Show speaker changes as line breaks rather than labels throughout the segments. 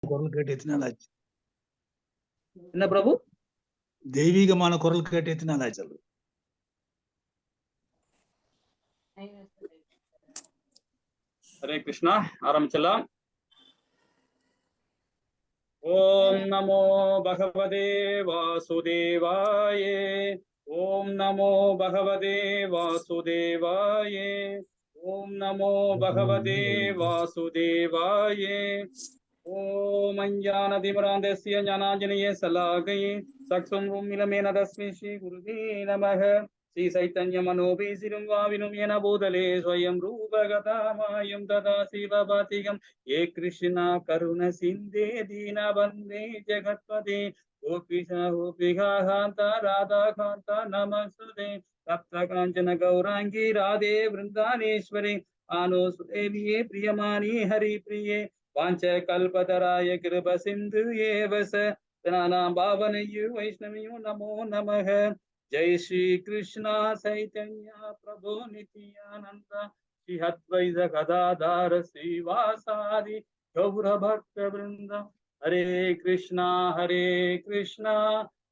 குரல் கேட்டு எத்தனை நாள் ஆச்சு?
என்ன பிரபு?
தெய்வீகமான குரல் கேட்டு எத்தனை நாள் ஆச்சு?
ஹரே கிருஷ்ணா, ஆரம்பிச்சலாம். ஓம் நமோ பகவதே வாசுதேவாயே. ஓம் நமோ பகவதே வாசுதேவாயே. ஓம் நமோ பகவதே வாசுதேவாயே. ஓம் அஞ்ஞானதிமிராந்தஸ்ய ஞானாஞ்சனேய ஸலாகயே சக்ஷும் மிலமேன தஸ்மை ஸ்ரீ குருவே நமः. ஸ்ரீ சைத்தன்ய மனோபீசிரும் வாவினும் என பூதலே ஸ்வயம் ரூபகதாமாயம் ததா சிவபாதிகம் ஏ கிருஷ்ணா கருண சிந்தே தீனபந்தே ஜெகத்பதே கோபிஷா கோபிகா காந்தா ராதா காந்தா நமஸ்துதே சப்த காஞ்சன கௌராங்கி ராதே விருந்தானேஸ்வரி ஆனோ சுதேவியே பிரியமானி ஹரி பிரியே வாஞ்ச கல்பதராய கிருப சிந்து ஏவச நானாம் பாவனையு வைஷ்ணவியோ நமோ நமக. जय श्री कृष्णा चैतन्य प्रभु नित्यानंद श्री अद्वैत गदाधर श्रीवासादि गौर भक्त वृंद. हरे कृष्णा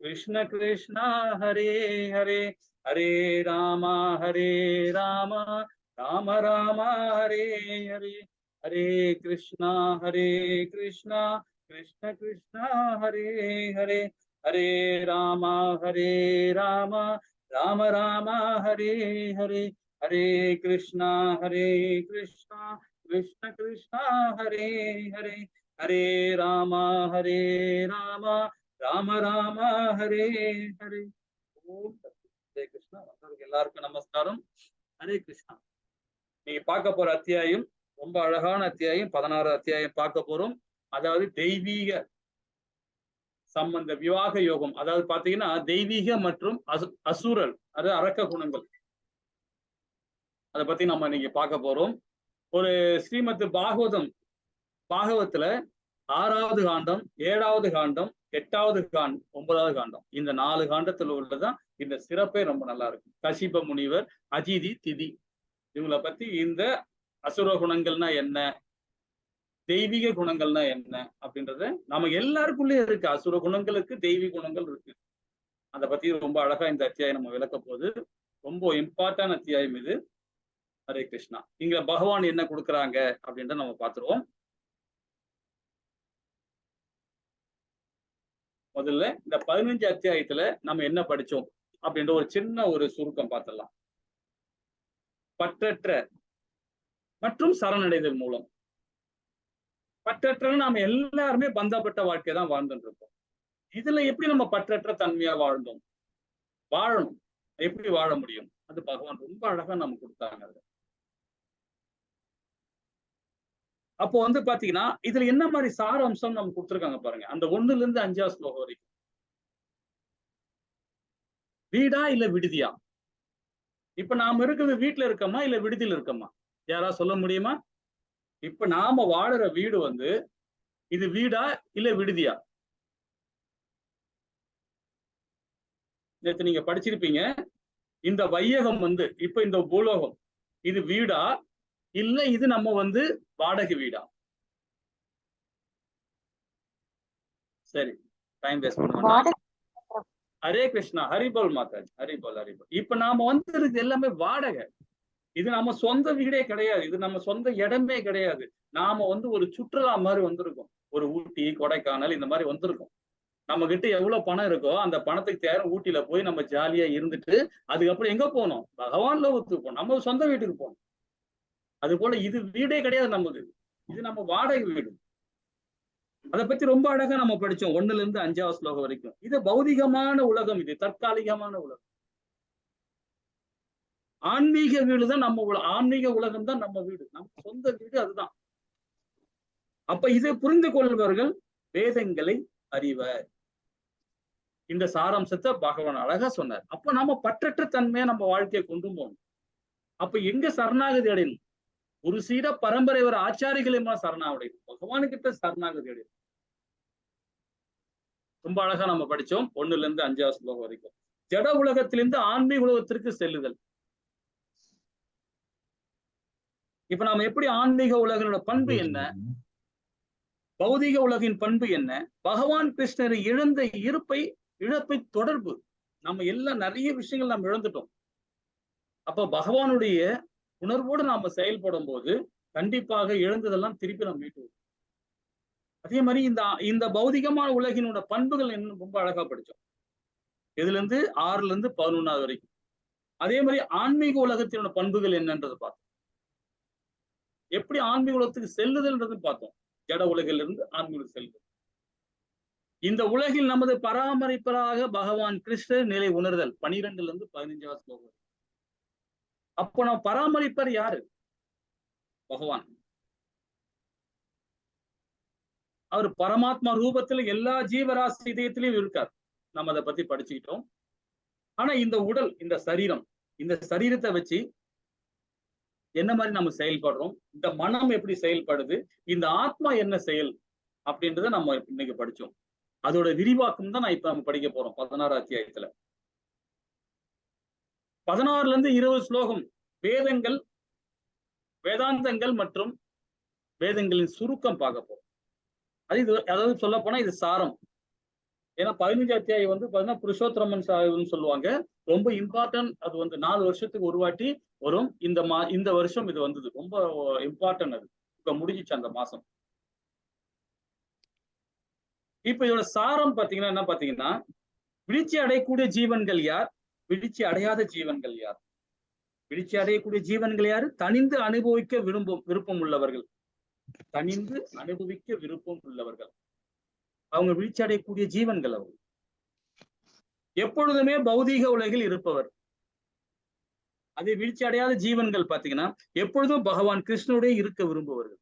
कृष्ण कृष्ण हरे हरे हरे राम राम राम हरे हरे हरे कृष्णा कृष्ण कृष्ण हरे हरे हरे राम राम राम हरे हरे हरे कृष्णा कृष्ण कृष्ण हरे हरे हरे राम राम राम हरे हरे. ओम हरे कृष्णा. எல்லாருக்கும் நமஸ்காரம். ஹரே கிருஷ்ணா. நீங்க பார்க்க போற அத்தியாயம் ரொம்ப அழகான அத்தியாயம். 16 அத்தியாயம் பார்க்க போறோம். அதாவது தெய்வீக சம்பந்த விவாக யோகம். அதாவது பாத்தீங்கன்னா தெய்வீக மற்றும் அசுரல், அது அரக்க குணங்கள், அதை பத்தி நம்ம இன்னைக்கு பார்க்க போறோம். ஒரு ஸ்ரீமத் பாகவத்துல 6வது காண்டம், 7வது காண்டம், 8வது காண்டம், 9வது காண்டம், இந்த 4 காண்டத்துல உள்ளதான் இந்த சிறப்பே ரொம்ப நல்லா இருக்கும். கசிப முனிவர், அஜிதி, திதி, இவங்களை பத்தி இந்த அசுர குணங்கள்னா என்ன, தெய்வீக குணங்கள்னா என்ன அப்படின்றத நம்ம எல்லாருக்குள்ளே இருக்கு. அசுர குணங்களுக்கு தெய்வீக குணங்கள் இருக்கு. அதை பத்தி ரொம்ப அழகா இந்த அத்தியாயம் நம்ம விளக்க போகுது. ரொம்ப இம்பார்ட்டன்ட் அத்தியாயம் இது. ஹரே கிருஷ்ணா. இங்க பகவான் என்ன கொடுக்குறாங்க அப்படின்றத நம்ம பார்த்துருவோம். முதல்ல இந்த 15 அத்தியாயத்துல நம்ம என்ன படிச்சோம் அப்படின்ற ஒரு சின்ன ஒரு சுருக்கம் பார்த்துடலாம். பற்றற்ற மற்றும் சரணடைதல் மூலம். பற்றற்ற நாம எல்லாருமே பந்தப்பட்ட வாழ்க்கை தான் வாழ்ந்துட்டு இருக்கோம். இதுல எப்படி நம்ம பற்றற்ற தன்மையா வாழணும், எப்படி வாழ முடியும், அது பகவான் ரொம்ப அழகா நம்ம கொடுத்தாங்க. அப்போ பாத்தீங்கன்னா இதுல என்ன மாதிரி சார அம்சம் நம்ம கொடுத்துருக்காங்க பாருங்க. அந்த 1ல இருந்து 5வது ஸ்லோகம் வரைக்கும். வீடா இல்ல விடுதியா? இப்ப நாம இருக்கிறது வீட்டுல இருக்கோமா இல்ல விடுதியில இருக்கோமா? யாராவது சொல்ல முடியுமா? இப்ப நாம வாழுற வீடு இது வீடா இல்ல விடுதியா? நேற்று நீங்க படிச்சிருப்பீங்க. இந்த வையகம் இப்ப இந்த பூலோகம் இது வீடா இல்ல இது நம்ம வாடகை வீடா? சரி, டைம் வேஸ்ட் பண்ணுவோம். ஹரே கிருஷ்ணா. ஹரிபோல் மாதாஜி, ஹரிபோல் ஹரிபோல். இப்ப நாம இருக்கு எல்லாமே வாடகை. இது நம்ம சொந்த வீடே கிடையாது. இது நம்ம சொந்த இடமே கிடையாது. நாம ஒரு சுற்றுலா மாதிரி வந்திருக்கோம். ஒரு ஊட்டி, கொடைக்கானல் இந்த மாதிரி வந்திருக்கோம். நம்ம கிட்ட எவ்வளவு பணம் இருக்கோ அந்த பணத்துக்கு தேவை ஊட்டியில போய் நம்ம ஜாலியா இருந்துட்டு அதுக்கப்புறம் எங்க போனோம்? பகவான் லோகத்துக்கு போனோம். நம்ம சொந்த வீட்டுக்கு போனோம். அது போல இது வீடே கிடையாது நமக்கு. இது நம்ம வாடகை வீடு. அதை பத்தி ரொம்ப அழகா நம்ம படிச்சோம் 1ல இருந்து 5வது ஸ்லோகம் வரைக்கும். இது பௌதிகமான உலகம், இது தற்காலிகமான உலகம். ஆன்மீக வீடு தான் நம்ம ஆன்மீக உலகம் தான் நம்ம வீடு, நம்ம சொந்த வீடு அதுதான். அப்ப இதை புரிந்து கொள்பவர்கள் வேதங்களை அறிவர். இந்த சாராம்சத்தை பகவான் அழகா சொன்னார். அப்ப நாம பற்றற்ற தன்மையா நம்ம வாழ்க்கையை கொண்டு போகணும். அப்ப எங்க சரணாகதி அடையணும்? ஒரு சீட பரம்பரை ஒரு ஆச்சாரிகளமா சரணாகடையணும். பகவானுக்கிட்ட சரணாகதி அடையணும். ரொம்ப அழகா நம்ம படிச்சோம் 1ல இருந்து 5வது ஸ்லோகம் வரைக்கும். ஜட உலகத்திலிருந்து ஆன்மீக உலகத்திற்கு செல்லுதல். இப்ப நாம எப்படி ஆன்மீக உலகளோட பண்பு என்ன? பௌதிக உலகின் பண்பு என்ன? பகவான் கிருஷ்ணரை இழப்பை தொடர்பு. நம்ம எல்லாம் நிறைய விஷயங்கள் நம்ம இழந்துட்டோம். அப்ப பகவானுடைய உணர்வோடு நாம செயல்படும் போது கண்டிப்பாக இழந்ததெல்லாம் திருப்பி நம்ம மீட்டு. அதே மாதிரி இந்த பௌதிகமான உலகினோட பண்புகள் என்ன ரொம்ப அழகா படிச்சோம். இதுல இருந்து 6ல இருந்து 11வது வரைக்கும். அதே மாதிரி ஆன்மீக உலகத்தினோட பண்புகள் என்னன்றதை பார்த்தோம். எப்படி ஆன்மீக உலகத்துக்கு செல்லுதல்ன்றது பார்த்தோம். ஜட உலகில் இருந்து ஆன்மீக செல்லுதல். இந்த உலகில் நமது பராமரிப்பராக பகவான் கிருஷ்ணர் நிலை உணர்தல் 12ல இருந்து 15வது ஸ்லோகம். அப்போ நம்ம பராமரிப்பர் யாரு? பகவான். அவர் பரமாத்மா ரூபத்துல எல்லா ஜீவராசி இதயத்திலையும் இருக்கார். நம்ம அதை பத்தி படிச்சுக்கிட்டோம். ஆனா இந்த உடல், இந்த சரீரத்தை வச்சு என்ன மாதிரி நம்ம செயல்படுறோம், இந்த மனம் எப்படி செயல்படுது, இந்த ஆத்மா என்ன செயல் அப்படின்றத நம்ம இன்னைக்கு படிச்சோம். அதோட விரிவாக்கம் தான் நான் இப்ப நம்ம படிக்க போறோம் 16 அத்தியாயத்துல. 16ல இருந்து 20 ஸ்லோகம் வேதாந்தங்கள் மற்றும் வேதங்களின் சுருக்கம் பார்க்க போறோம். அதாவது சொல்ல போனா இது சாரம். ஏன்னா 15 அத்தியாயம் பாத்தீங்கன்னா புருஷோத்தமன் சொல்லுவாங்க. ரொம்ப இம்பார்ட்டன்ட். அது 4 வருஷத்துக்கு ஒரு வாட்டி வரும். இந்த வருஷம் இது வந்தது. ரொம்ப இம்பார்ட்டன்ட். அது இப்ப முடிஞ்சிச்சு அந்த மாசம். இப்ப இதோட சாரம் பாத்தீங்கன்னா என்ன பாத்தீங்கன்னா, விழிச்சி அடையக்கூடிய ஜீவன்கள் யார், விழிச்சி அடையாத ஜீவன்கள் யார்? விழிச்சி அடையக்கூடிய ஜீவன்கள் யாரு? தனிந்து அனுபவிக்க விருப்பம் உள்ளவர்கள். தனிந்து அனுபவிக்க விருப்பம் உள்ளவர்கள் அவங்க வீழ்ச்சி அடையக்கூடிய ஜீவன்கள். அவங்க எப்பொழுதுமே பௌதீக உலகில் இருப்பவர். அதே வீழ்ச்சி அடையாத ஜீவன்கள் பாத்தீங்கன்னா எப்பொழுதும் பகவான் கிருஷ்ணனுடைய இருக்க விரும்புவார்கள்.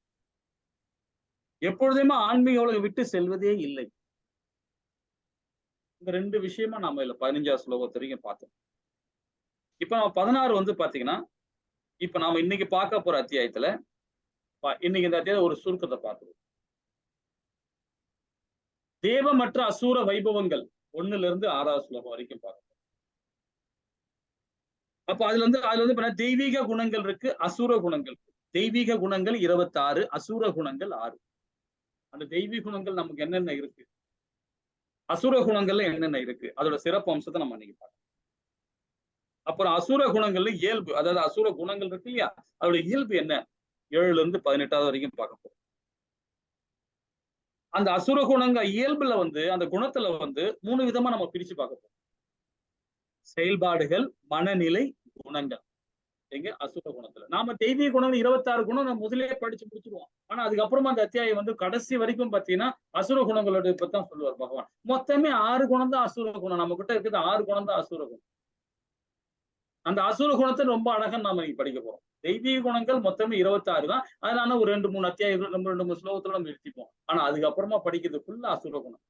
எப்பொழுதுமே ஆன்மீக உலகம் விட்டு செல்வதே இல்லை. இந்த 2 விஷயமா நாம இதுல 15வது ஸ்லோகத்து வரைக்கும் பார்த்தோம். இப்ப நம்ம 16 பாத்தீங்கன்னா, இப்ப நாம இன்னைக்கு பார்க்க போற அத்தியாயத்துல இன்னைக்கு இந்த அத்தியாயம் ஒரு சுருக்கத்தை பார்த்துருவோம். தேவ மற்ற அசூர வைபவங்கள் 1ல இருந்து 6வது ஸ்லோகம் வரைக்கும் பார்க்கணும். அப்ப அதுல தெய்வீக குணங்கள் இருக்கு, அசுர குணங்கள். தெய்வீக குணங்கள் 26, அசுர குணங்கள் 6. அந்த தெய்வீக குணங்கள் நமக்கு என்னென்ன இருக்கு, அசுர குணங்கள்ல என்னென்ன இருக்கு, அதோட சிறப்பு அம்சத்தை நம்ம இன்னைக்கு பார்க்கணும். அப்புறம் அசுர குணங்கள்ல இயல்பு, அதாவது அசுர குணங்கள் இருக்கு இல்லையா, அதோட இயல்பு என்ன, 7ல இருந்து 18வது வரைக்கும் பார்க்க போறோம். அந்த அசுர குணங்கள் இயல்புல அந்த குணத்துல 3 விதமா நம்ம பிரிச்சு பார்க்க போறோம். செயல்பாடுகள், மனநிலை, குணங்கள். எங்க அசுர குணத்துல நாம தெய்வீக குணம் 26 குணம் நம்ம முதலே படிச்சு முடிச்சிருவோம். ஆனா அதுக்கப்புறமா அந்த அத்தியாயம் கடைசி வரைக்கும் பாத்தீங்கன்னா அசுர குணங்களோட பத்தான் சொல்லுவார் பகவான். மொத்தமே 6 குணம் தான் அசுர குணம். நம்ம கிட்ட இருக்குது 6 குணம் தான் அசுர குணம். அந்த அசுர குணத்தை ரொம்ப அழகா நாம இன்னைக்கு படிக்க போறோம். தெய்வீக குணங்கள் மொத்தமே 26 தான். அதனால ஒரு 2-3 அத்தியாயம் 2-3 ஸ்லோகத்துல நம்ம நிறுத்திப்போம். ஆனா அதுக்கப்புறமா படிக்கிறது ஃபுல்லா அசுர குணம்.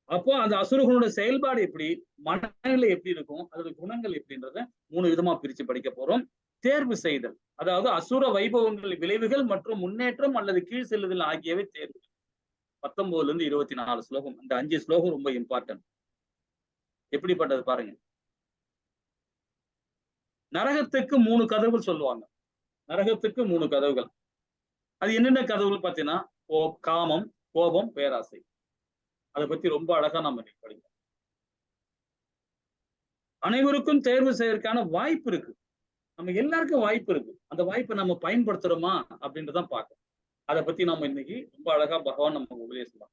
அப்போ அந்த அசுர குணோட செயல்பாடு எப்படி, மனநிலை எப்படி இருக்கும், அதோட குணங்கள் எப்படின்றத 3 விதமா பிரிச்சு படிக்க போறோம். தேர்வு செய்தல், அதாவது அசுர வைபவங்கள் விளைவுகள் மற்றும் முன்னேற்றம் அல்லது கீழ் செல்லுதல் ஆகியவை தேர்வு. 19ல இருந்து 24 ஸ்லோகம். அந்த 5 ஸ்லோகம் ரொம்ப இம்பார்ட்டன்ட். எப்படிப்பட்டது பாருங்க. நரகத்துக்கு 3 கதவுகள் சொல்லுவாங்க. நரகத்துக்கு 3 கதவுகள். அது என்னென்ன கதவுகள் பாத்தீங்கன்னா, காமம், கோபம், பேராசை. அதை பத்தி ரொம்ப அழகா நம்ம படிப்போம். அனைவருக்கும் தேர்வு செய்யறதுக்கான வாய்ப்பு இருக்கு. நம்ம எல்லாருக்கும் வாய்ப்பு இருக்கு. அந்த வாய்ப்பை நம்ம பயன்படுத்துறோமா அப்படின்றதான் பார்க்கணும். அதை பத்தி நம்ம இன்னைக்கு ரொம்ப அழகா பகவான் நம்ம உபதேசம்.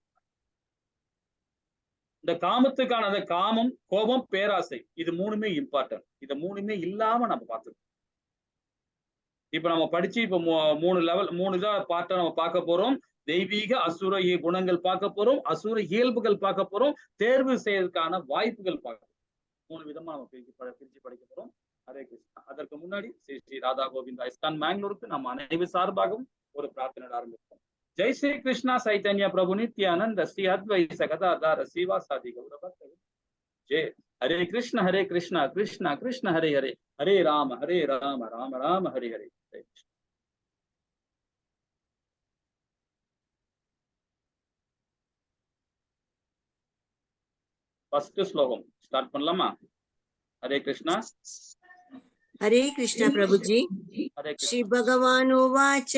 இந்த காமத்துக்கான காமம், கோபம், பேராசை, இது 3மே இம்பார்ட்டன்ட். இதை 3மே இல்லாம நம்ம பார்த்துக்கணும். இப்ப நம்ம படிச்சு இப்ப 3 இதா பார்ட்டா நம்ம பார்க்க போறோம். தெய்வீக அசுர குணங்கள் பார்க்க போறோம், அசுர இயல்புகள் பார்க்க போறோம், தேர்வு செய்யறதுக்கான வாய்ப்புகள் பார்க்க போறோம். 3 விதமா நம்ம பிரிச்சு படிக்க போறோம். ஹரே கிருஷ்ணா. அதற்கு முன்னாடி ஸ்ரீ ராதா கோவிந்தா இஸ்கான் பெங்களூருக்கு நம்ம அனைவர் சார்பாகவும் ஒரு பிரார்த்தனை ஆரம்பிப்போம். ஜெய் ஸ்ரீ கிருஷ்ணா சைத்தன்ய பிரபு நித்யானந்த ஸ்ரீ அத்வைத கதாதார சிவாசாதி கௌரவ ஜெய். ஹரே கிருஷ்ண கிருஷ்ண கிருஷ்ண ஹரே ஹரே, ஹரே ராம ராம ராம ஹரே ஹரே. ஜெய் கிருஷ்ண. ஃபர்ஸ்ட் ஸ்லோகம் ஸ்டார்ட் பண்ணலாமா? ஹரே கிருஷ்ணா.
हरे कृष्ण प्रभुजी. श्री भगवान उवाच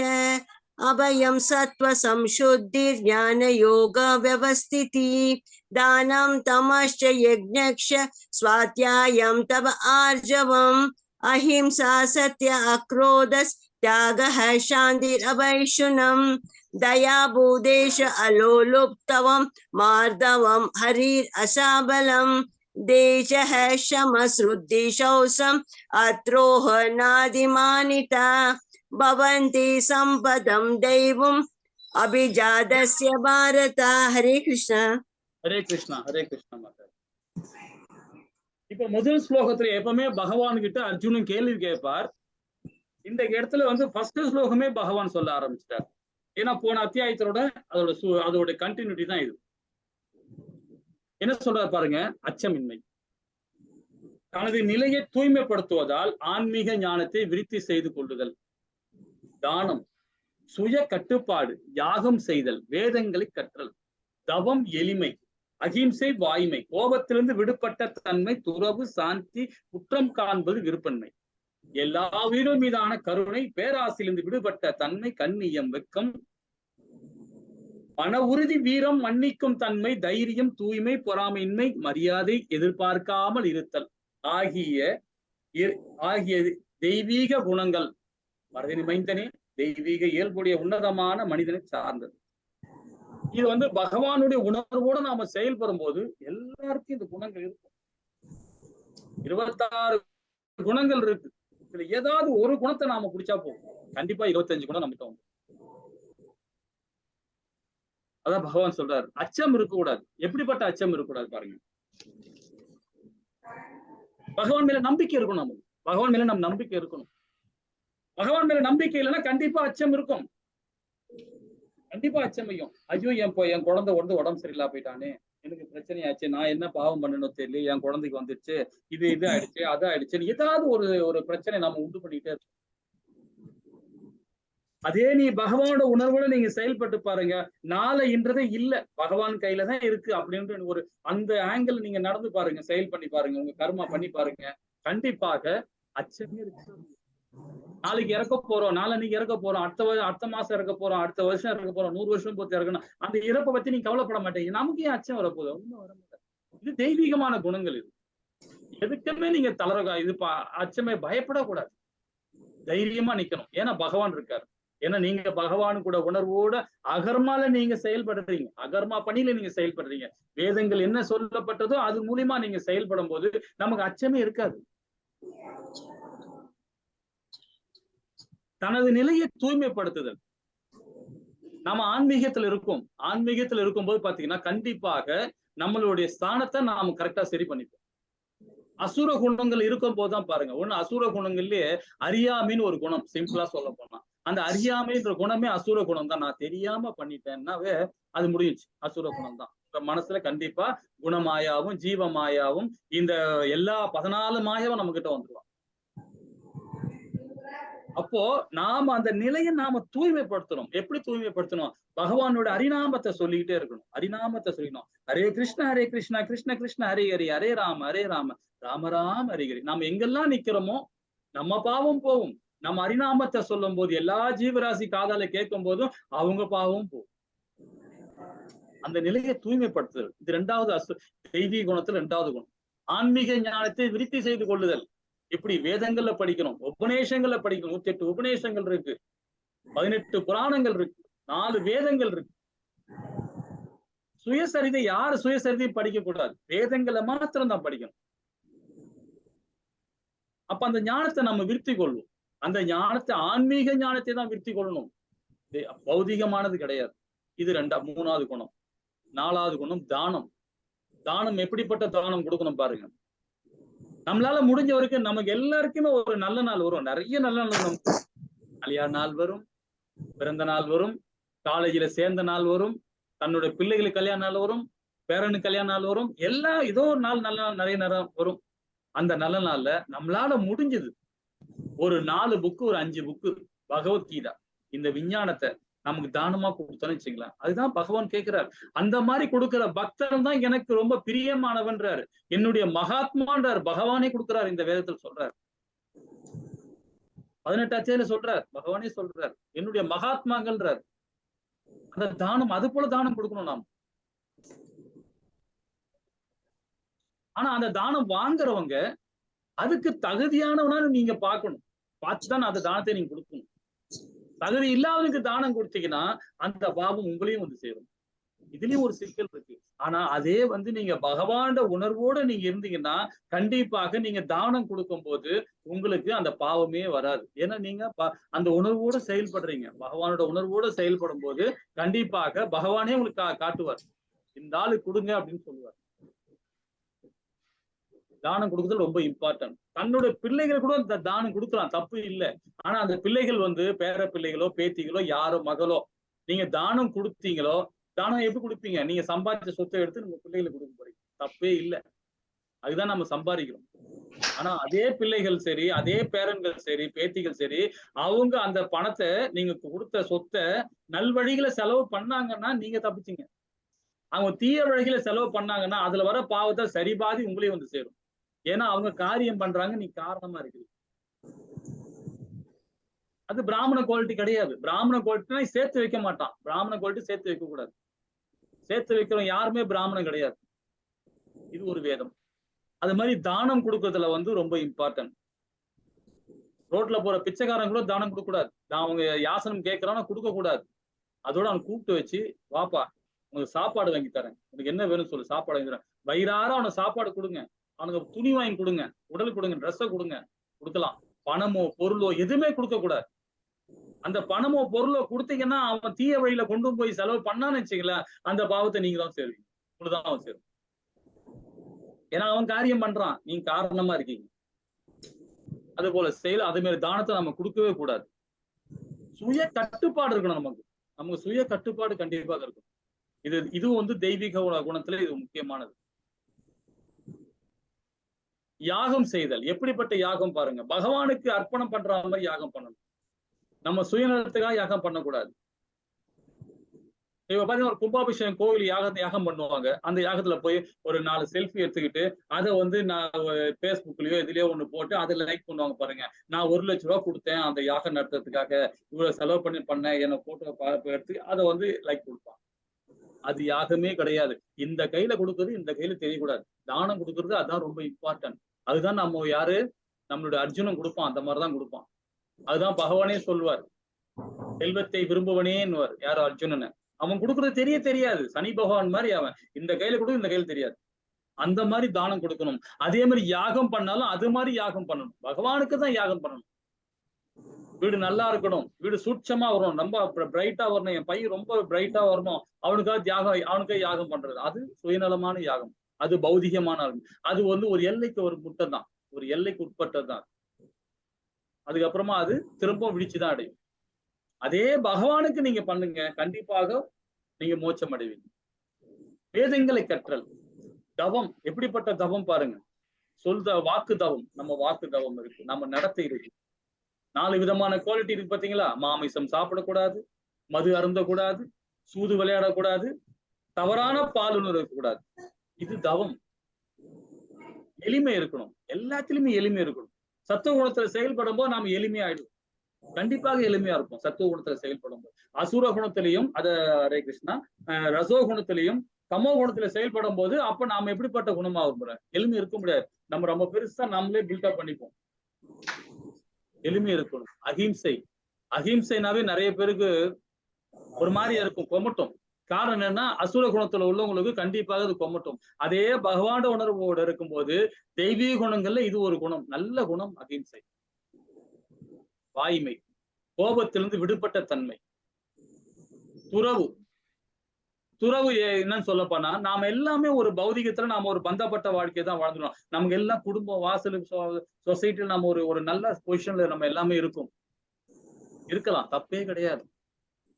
अभयं सत्त्व संशुद्धिर्ज्ञान योग व्यवस्थिति दानं तमश्च यज्ञश्च स्वाध्यायं तव आर्जवम् अहिंसा सत्य अक्रोधस् त्यागः शान्तिरवैशुनम् दया भूदेश अलोलुप्तवं मार्दवं हरिरसाबलम् देशः शमश्रुद्धिशौसम् अत्रोह नादिमानिता भवन्ति सम्पदं दैवम् अभिजातस्य भारत. हरे कृष्ण.
ஹரே கிருஷ்ணா. ஹரே கிருஷ்ணா மாதா. இப்ப முதல் ஸ்லோகத்துல எப்பவுமே பகவான் கிட்ட அர்ஜுனன் கேள்வி கேட்பார். இந்த இடத்துல ஃபர்ஸ்ட் ஸ்லோகமே பகவான் சொல்ல ஆரம்பிச்சிட்டார். ஏன்னா போன அத்தியாயத்தோட அதோட கண்டினியூட்டி தான் இது. என்ன சொல்றாரு பாருங்க, அச்சமின்மை. தனது நிலையை தூய்மைப்படுத்துவதால் ஆன்மீக ஞானத்தை விருத்தி செய்து கொள்ளுதல், தானம், சுய கட்டுப்பாடு, யாகம் செய்தல், வேதங்களை கற்றல், தவம், எளிமை, அகிம்சை, வாய்மை, கோபத்திலிருந்து விடுபட்ட தன்மை, துறவு, சாந்தி, குற்றம் காண்பது, விருப்பன்மை, எல்லா உயிரும் மீதான கருணை, பேராசிலிருந்து விடுபட்ட தன்மை, கண்ணியம், வெக்கம், மன உறுதி, வீரம், மன்னிக்கும் தன்மை, தைரியம், தூய்மை, பொறாமையின்மை, மரியாதை, எதிர்பார்க்காமல் இருத்தல் ஆகிய தெய்வீக குணங்கள் மறதினி மைந்தனே தெய்வீக இயல்புடைய உன்னதமான மனிதனை சார்ந்தது. இது பகவானுடைய உணர்வோடு நாம செயல்படும் போது எல்லாருக்கும் இந்த குணங்கள் இருக்கும். 26 குணங்கள் இருக்கு. இதுல ஏதாவது ஒரு குணத்தை நாம குடிச்சா போகும், கண்டிப்பா 25 குணம் நம்மகிட்ட வந்து. அதான் பகவான் சொல்றாரு, அச்சம் இருக்கக்கூடாது. எப்படிப்பட்ட அச்சம் இருக்கக்கூடாது பாருங்க, பகவான் மேல நம்பிக்கை இருக்கணும். நமக்கு பகவான் மேல நம்ம நம்பிக்கை இருக்கணும். பகவான் மேல நம்பிக்கை இல்லைன்னா கண்டிப்பா அச்சம் இருக்கும். கண்டிப்பா அச்சமையும். ஐயோ என் குழந்தை உடம்பு சரியில்லா போயிட்டானே, எனக்கு பிரச்சனை ஆச்சு, நான் என்ன பாவம் பண்ணணும் தெரியல, என் குழந்தைக்கு வந்துருச்சு, இது ஆயிடுச்சு, அது ஆயிடுச்சு, ஏதாவது ஒரு பிரச்சனை நம்ம உண்டு பண்ணிட்டே இருக்கோம். அதே நீ பகவானோட உணர்வோட நீங்க செயல்பட்டு பாருங்க, நாளை இன்றதே இல்ல, பகவான் கையில தான் இருக்கு அப்படின்ற அந்த ஆங்கிள் நீங்க நடந்து பாருங்க, செயல் பண்ணி பாருங்க, உங்க கர்மா பண்ணி பாருங்க, கண்டிப்பாக அச்சமே இருக்கு. நாளைக்கு இறக்க போறோம், நாளைக்கு இறக்க போறோம், அடுத்த மாசம் இறக்க போறோம், அடுத்த வருஷம் இறக்க போறோம், 100 வருஷம் போட்டு இறக்கணும், அந்த இறப்பை பத்தி நீங்க கவலைப்பட மாட்டீங்க. நமக்கு ஏன் அச்சம் வரப்போகுது? ஒன்றும் வர மாட்டேன். இது தெய்வீகமான குணங்கள். இது எதுக்குமே நீங்க அச்சமே பயப்படக்கூடாது, தைரியமா நிக்கணும். ஏன்னா பகவான் இருக்காரு. ஏன்னா நீங்க பகவானு கூட உணர்வோட அகர்மால நீங்க செயல்படுறீங்க, அகர்மா பணியில நீங்க செயல்படுறீங்க. வேதங்கள் என்ன சொல்லப்பட்டதோ அது மூலியமா நீங்க செயல்படும் போது நமக்கு அச்சமே இருக்காது. தனது நிலையை தூய்மைப்படுத்துதல். நம்ம ஆன்மீகத்துல இருக்கும். ஆன்மீகத்துல இருக்கும்போது பாத்தீங்கன்னா கண்டிப்பாக நம்மளுடைய ஸ்தானத்தை நாம கரெக்டா சரி பண்ணிப்போம். அசுர குணங்கள் இருக்கும் போதுதான் பாருங்க, ஒண்ணு அசுர குணங்கள்லயே அறியாமைன்னு ஒரு குணம். சிம்பிளா சொல்ல போனா அந்த அறியாமைன்ற குணமே அசுர குணம் தான். நான் தெரியாம பண்ணிட்டேன்னாவே அது முடிஞ்சிச்சு, அசுர குணம் தான். மனசுல கண்டிப்பா குணமாயாவும் ஜீவமாயாவும் இந்த எல்லா 14 மாயாவும் நம்ம கிட்ட வந்துருவான். அப்போ நாம அந்த நிலையை நாம தூய்மைப்படுத்தணும். எப்படி தூய்மைப்படுத்தணும்? பகவானோட ஹரிநாமத்தை சொல்லிக்கிட்டே இருக்கணும். ஹரிநாமத்தை சொல்லிக்கணும். ஹரே கிருஷ்ணா கிருஷ்ண கிருஷ்ண ஹரே ஹரி, ஹரே ராம ராம ராம ஹரி ஹரி. நம்ம எங்கெல்லாம் நிக்கிறோமோ நம்ம பாவம் போகும். நம்ம ஹரிநாமத்தை சொல்லும் போது எல்லா ஜீவராசி காதால கேட்கும் போதும் அவங்க பாவம் போகும். அந்த நிலையை தூய்மைப்படுத்துதல் இது 2வது தெய்வீக குணத்துல 2வது குணம். ஆன்மீக ஞானத்தை விருத்தி செய்து கொள்ளுதல். இப்படி வேதங்கள்ல படிக்கணும், உபநேசங்கள்ல படிக்கணும். 108 உபநேசங்கள் இருக்கு, 18 புராணங்கள் இருக்கு, 4 வேதங்கள் இருக்கு. சுயசரிதை யாரு சுயசரிதையும் படிக்க கூடாது, வேதங்களை மாத்திரம் தான் படிக்கணும். அப்ப அந்த ஞானத்தை நம்ம விருத்தி கொள்வோம். அந்த ஞானத்தை ஆன்மீக ஞானத்தை தான் விருத்தி கொள்ளணும், பௌதிகமானது கிடையாது. இது 3வது குணம். 4வது குணம் தானம். தானம் எப்படிப்பட்ட தானம் கொடுக்கணும் பாருங்க. நம்மளால முடிஞ்ச வரைக்கும் நமக்கு எல்லாருக்குமே ஒரு நல்ல நாள் வரும், நிறைய நல்ல நாள் வரும். கல்யாண நாள் வரும், பிறந்த நாள் வரும், காலேஜில சேர்ந்த நாள் வரும், தன்னுடைய பிள்ளைகளுக்கு கல்யாண நாள் வரும், பேரனுக்கு கல்யாண நாள் வரும், எல்லாம் ஏதோ ஒரு நாள் நல்ல நாள் நிறைய நேரம் வரும். அந்த நல்ல நாள்ல நம்மளால முடிஞ்சது ஒரு 4 புக்கு, ஒரு 5 புக்கு பகவத்கீதா இந்த விஞ்ஞானத்தை நமக்கு தானமா கொடுத்தோன்னு வச்சுக்கலாம். அதுதான் பகவான் கேட்கிறார். அந்த மாதிரி கொடுக்கிற பக்தன் தான் எனக்கு ரொம்ப பிரியமானவன்றாரு, என்னுடைய மகாத்மான்றார். பகவானே கொடுக்கிறார், இந்த வேதத்தில் சொல்றாரு. 18 அத்தியாயில சொல்றார், பகவானே சொல்றார், என்னுடைய மகாத்மாங்கள்ன்றார். அந்த தானம் அது போல தானம் கொடுக்கணும் நாம். ஆனா அந்த தானம் வாங்குறவங்க அதுக்கு தகுதியானவனால நீங்க பார்க்கணும். பார்த்துதான் அந்த தானத்தை நீங்க கொடுக்கணும். தகுதி இல்லாதவனுக்கு தானம் கொடுத்தீங்கன்னா அந்த பாவம் உங்களையும் வந்து சேரும். இதுலயும் ஒரு சிக்கல் இருக்கு. ஆனா அதே வந்து நீங்க பகவான உணர்வோட நீங்க இருந்தீங்கன்னா கண்டிப்பாக நீங்க தானம் கொடுக்கும் போது உங்களுக்கு அந்த பாவமே வராது. ஏன்னா நீங்க அந்த உணர்வோட செயல்படுறீங்க. பகவானோட உணர்வோட செயல்படும் போது கண்டிப்பாக பகவானே உங்களுக்கு காட்டுவார், இந்த ஆளு கொடுங்க அப்படின்னு சொல்லுவார். தானம் கொடுக்குறது ரொம்ப இம்பார்ட்டன்ட். தன்னோட பிள்ளைகள் கூட இந்த தானம் கொடுக்கலாம், தப்பு இல்லை. ஆனா அந்த பிள்ளைகள் வந்து பேர பிள்ளைகளோ பேத்திகளோ யாரோ மகளோ நீங்க தானம் கொடுத்தீங்களோ, தானம் எப்படி கொடுப்பீங்க? நீங்க சம்பாதிச்ச சொத்தை எடுத்து நம்ம பிள்ளைகளுக்கு கொடுக்க போறீங்க, தப்பே இல்லை. அதுதான் நம்ம சம்பாதிக்கிறோம். ஆனா அதே பிள்ளைகள் சரி, அதே பேரன்கள் சரி, பேத்திகள் சரி, அவங்க அந்த பணத்தை நீங்க கொடுத்த சொத்தை நல்வழிகளை செலவு பண்ணாங்கன்னா நீங்க தப்பிச்சீங்க. அவங்க தீய வழிகளை செலவு பண்ணாங்கன்னா அதுல வர பாவத்தை சரிபாதி உங்களையும் வந்து சேரும். ஏன்னா அவங்க காரியம் பண்றாங்க, நீ காரணமா இருக்குது. அது பிராமண குவாலிட்டி கிடையாது. பிராமண குவாலிட்டினா சேர்த்து வைக்க மாட்டான். பிராமண குவாலிட்டி சேர்த்து வைக்க கூடாது. சேர்த்து வைக்கிறோம் யாருமே பிராமணன் கிடையாது. இது ஒரு வேதம். அது மாதிரி தானம் கொடுக்கறதுல வந்து ரொம்ப இம்பார்ட்டன்ட். ரோட்ல போற பிச்சைக்காரன் கூட தானம் கொடுக்க கூடாது. அவங்க யாசனம் கேட்கறான்னு கொடுக்க கூடாது. அதோட அவன் கூப்பிட்டு வச்சு, வாப்பா உனக்கு சாப்பாடு வாங்கி தரேன், உனக்கு என்ன வேணும்னு சொல்லு, சாப்பாடு வாங்கி தரேன், வயிறார அவனுக்கு சாப்பாடு கொடுங்க, அவனுக்கு துணி வாங்கி கொடுங்க, உடல் கொடுங்க, ட்ரெஸ்ஸை கொடுங்க, கொடுக்கலாம். பணமோ பொருளோ எதுவுமே கொடுக்க கூடாது. அந்த பணமோ பொருளோ கொடுத்தீங்கன்னா அவன் தீய வழியில கொண்டு போய் செலவு பண்ணான்னு வச்சுக்கலாம், அந்த பாவத்தை நீங்க தான் சேருவீங்க. இப்படிதான் அவன் சேரும். ஏன்னா அவன் காரியம் பண்றான், நீங்க காரணமா இருக்கீங்க. அது போல செயல். அதே மாதிரி தானத்தை நம்ம கொடுக்கவே கூடாது. சுய கட்டுப்பாடு இருக்கணும் நமக்கு. நமக்கு சுய கட்டுப்பாடு கண்டிப்பாக இருக்கும். இது வந்து தெய்வீக குணத்துல இது முக்கியமானது. யாகம் செய்தல். எப்படிப்பட்ட யாகம் பாருங்க, பகவானுக்கு அர்ப்பணம் பண்ற மாதிரி யாகம் பண்ணணும். நம்ம சுயநலத்துக்காக யாகம் பண்ணக்கூடாது. இப்ப பாத்தீங்கன்னா ஒரு கும்பாபிஷேகம் கோவில் யாகம் பண்ணுவாங்க. அந்த யாகத்துல போய் ஒரு 4 செல்ஃபி எடுத்துக்கிட்டு அதை வந்து நான் பேஸ்புக்லயோ இதுலயோ ஒண்ணு போட்டு அதை லைக் பண்ணுவாங்க பாருங்க. நான் 1 லட்சம் ரூபாய் கொடுத்தேன் அந்த யாகம் நடத்துறதுக்காக, இவ்வளவு செலவு பண்ண என்ன போட்டோ எடுத்து அதை வந்து லைக் கொடுப்பான். அது யாகமே கிடையாது. இந்த கையில கொடுக்கறது இந்த கையில தெரியக்கூடாது. தானம் கொடுக்கறது அதான் ரொம்ப இம்பார்ட்டன்ட். அதுதான் நம்ம யாரு நம்மளுடைய அர்ஜுனன் கொடுப்பான், அந்த மாதிரிதான் கொடுப்பான். அதுதான் பகவானே சொல்வார், செல்வத்தை விரும்புவனேன்னுவார். யாரு? அர்ஜுனனை. அவன் கொடுக்கறது தெரியாது. சனி பகவான் மாதிரி அவன் இந்த கையில கொடுக்க இந்த கையில தெரியாது. அந்த மாதிரி தானம் கொடுக்கணும். அதே மாதிரி யாகம் பண்ணாலும் அது மாதிரி யாகம் பண்ணணும். பகவானுக்கு தான் யாகம் பண்ணணும். வீடு நல்லா இருக்கணும், வீடு சூட்சமா வரணும், ரொம்ப பிரைட்டா வரணும், என் பையன் ரொம்ப பிரைட்டா வரணும், அவனுக்காக யாகம் பண்றது அது சுயநலமான யாகம். அது பௌதிகமான யாகம். அது வந்து ஒரு எல்லைக்கு ஒரு முட்டம் தான், ஒரு எல்லைக்கு உட்பட்டதுதான். அதுக்கப்புறமா அது திரும்ப விழிச்சுதான் அடையும். அதே பகவானுக்கு நீங்க பண்ணுங்க, கண்டிப்பாக நீங்க மோட்சம் அடைவீங்க. வேதங்களை கற்றல். தவம். எப்படிப்பட்ட தவம் பாருங்க. வாக்கு தவம். நம்ம வாக்கு தவம் இருக்கு, நம்ம நடத்தை இருக்கு. 4 விதமான குவாலிட்டி இருக்கு பாத்தீங்களா? மாமிசம் சாப்பிடக்கூடாது, மது அருந்தக்கூடாது, சூது விளையாடக்கூடாது, தவறான பாலுணர்வு இருக்கக்கூடாது. இது தவம். எளிமை இருக்கணும், எல்லாத்திலுமே எளிமை இருக்கணும். சத்துவ குணத்துல செயல்படும் போது நாம எளிமையாயிடும். கண்டிப்பாக எளிமையா இருக்கும் சத்துவ குணத்துல செயல்படும் போது. அசுர குணத்திலையும் ஹரே கிருஷ்ணா, ரசோ குணத்திலையும் தமோ குணத்துல செயல்படும் போது அப்ப நாம எப்படிப்பட்ட குணமா விரும்புறோம்? எளிமை இருக்க முடியாது. நம்ம ரொம்ப பெருசா நம்மளே பில்டப் பண்ணிப்போம். எளிமை இருக்கணும். அஹிம்சை. அஹிம்சைனாவே நிறைய பேருக்கு ஒரு மாதிரியா இருக்கும், கொமட்டும். காரணம் என்னன்னா அசுர குணத்துல உள்ளவங்களுக்கு கண்டிப்பாக அது கொமட்டும். அதே பகவான உணர்வோடு இருக்கும்போது தெய்வீக குணங்கள்ல இது ஒரு குணம், நல்ல குணம் அஹிம்சை. வாய்மை. கோபத்திலிருந்து விடுபட்ட தன்மை. துறவு. துறவு என்னன்னு சொல்லப்போனா நாம எல்லாமே ஒரு பௌதிகத்துல நாம ஒரு பந்தப்பட்ட வாழ்க்கையை தான் வாழ்ந்துடும். நமக்கு எல்லாம் குடும்பம், வாசல், சொசைட்டில நம்ம ஒரு நல்ல பொசிஷன்ல நம்ம எல்லாமே இருக்கலாம், தப்பே கிடையாது.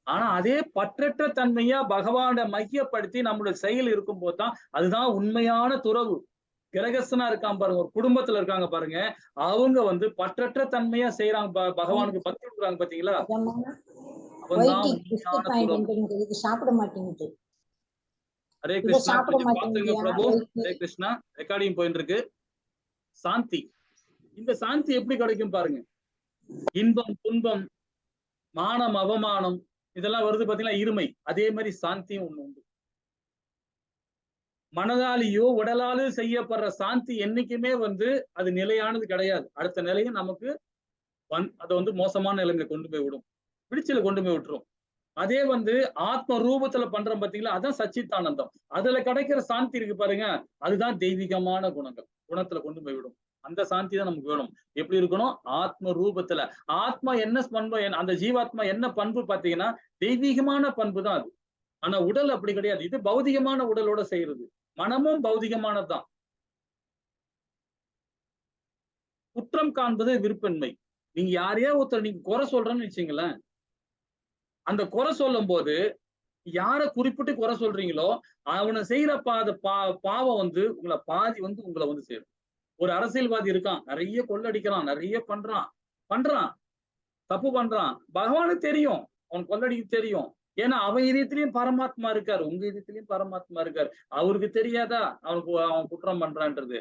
ஆனா அதே பற்றற்ற தன்மையா பகவானை மையப்படுத்தி நம்மளுடைய செயல் இருக்கும் போதுதான் அதுதான் உண்மையான துறவு. கிரகஸ்தனா இருக்கான் பாருங்க, ஒரு குடும்பத்துல இருக்காங்க பாருங்க, அவங்க வந்து பற்றற்ற தன்மையா செய்யறாங்க, பகவானுக்கு பக்தி கொடுக்குறாங்க பாத்தீங்களா?
சாப்பிட மாட்டேங்குது.
ஹரே கிருஷ்ணா. பாத்துங்க பிரபு. ஹரே கிருஷ்ணா. ரெக்கார்டிங் போயிட்டு இருக்கு. சாந்தி. இந்த சாந்தி எப்படி கிடைக்கும் பாருங்க. இன்பம் துன்பம் மானம் அவமானம் இதெல்லாம் வருது பாத்தீங்களா, இருமை. அதே மாதிரி சாந்தியும் ஒண்ணு உண்டு. மனதாலேயோ உடலாலோ செய்யப்படுற சாந்தி என்னைக்குமே அது நிலையானது கிடையாது. அடுத்த நிலையும் நமக்கு அதை மோசமான நிலைமையில கொண்டு போய் விடும், பிடிச்சல கொண்டு போய் விட்டுரும். அதே ஆத்ம ரூபத்துல பண்றோம் பாத்தீங்களா, அதான் சச்சித்தானந்தம். அதுல கிடைக்கிற சாந்தி இருக்கு பாருங்க, அதுதான் தெய்வீகமான குணத்துல கொண்டு போய் விடும். அந்த சாந்தி தான் நமக்கு வேணும். எப்படி இருக்கணும்? ஆத்ம ரூபத்துல. ஆத்மா என்ன பண்பு, அந்த ஜீவாத்மா என்ன பண்பு பாத்தீங்கன்னா தெய்வீகமான பண்பு தான் அது. ஆனா உடல் அப்படி கிடையாது. இது பௌதிகமான உடலோட செய்யறது. மனமும் பௌதிகமானதுதான். குற்றம் காண்பது விருப்பன்மை. நீங்க யாரையோ ஒருத்தர் நீங்க குறை சொல்றேன்னு வச்சுங்களேன், அந்த குறை சொல்லும் போது யார குறிப்பிட்டு குறை சொல்றீங்களோ அவனை செய்யற பாவம் உங்களை பாதி உங்களை சேரும். ஒரு அரசியல்வாதி இருக்கான், நிறைய கொள்ளடிக்கிறான், நிறைய பண்றான் தப்பு பண்றான். பகவானுக்கு தெரியும் அவன் கொள்ளடிக்க தெரியும். ஏன்னா அவன் இதயத்திலயும் பரமாத்மா இருக்காரு, உங்க இதயத்திலயும் பரமாத்மா இருக்காரு. அவருக்கு தெரியாதா அவன் குற்றம் பண்றான்றது?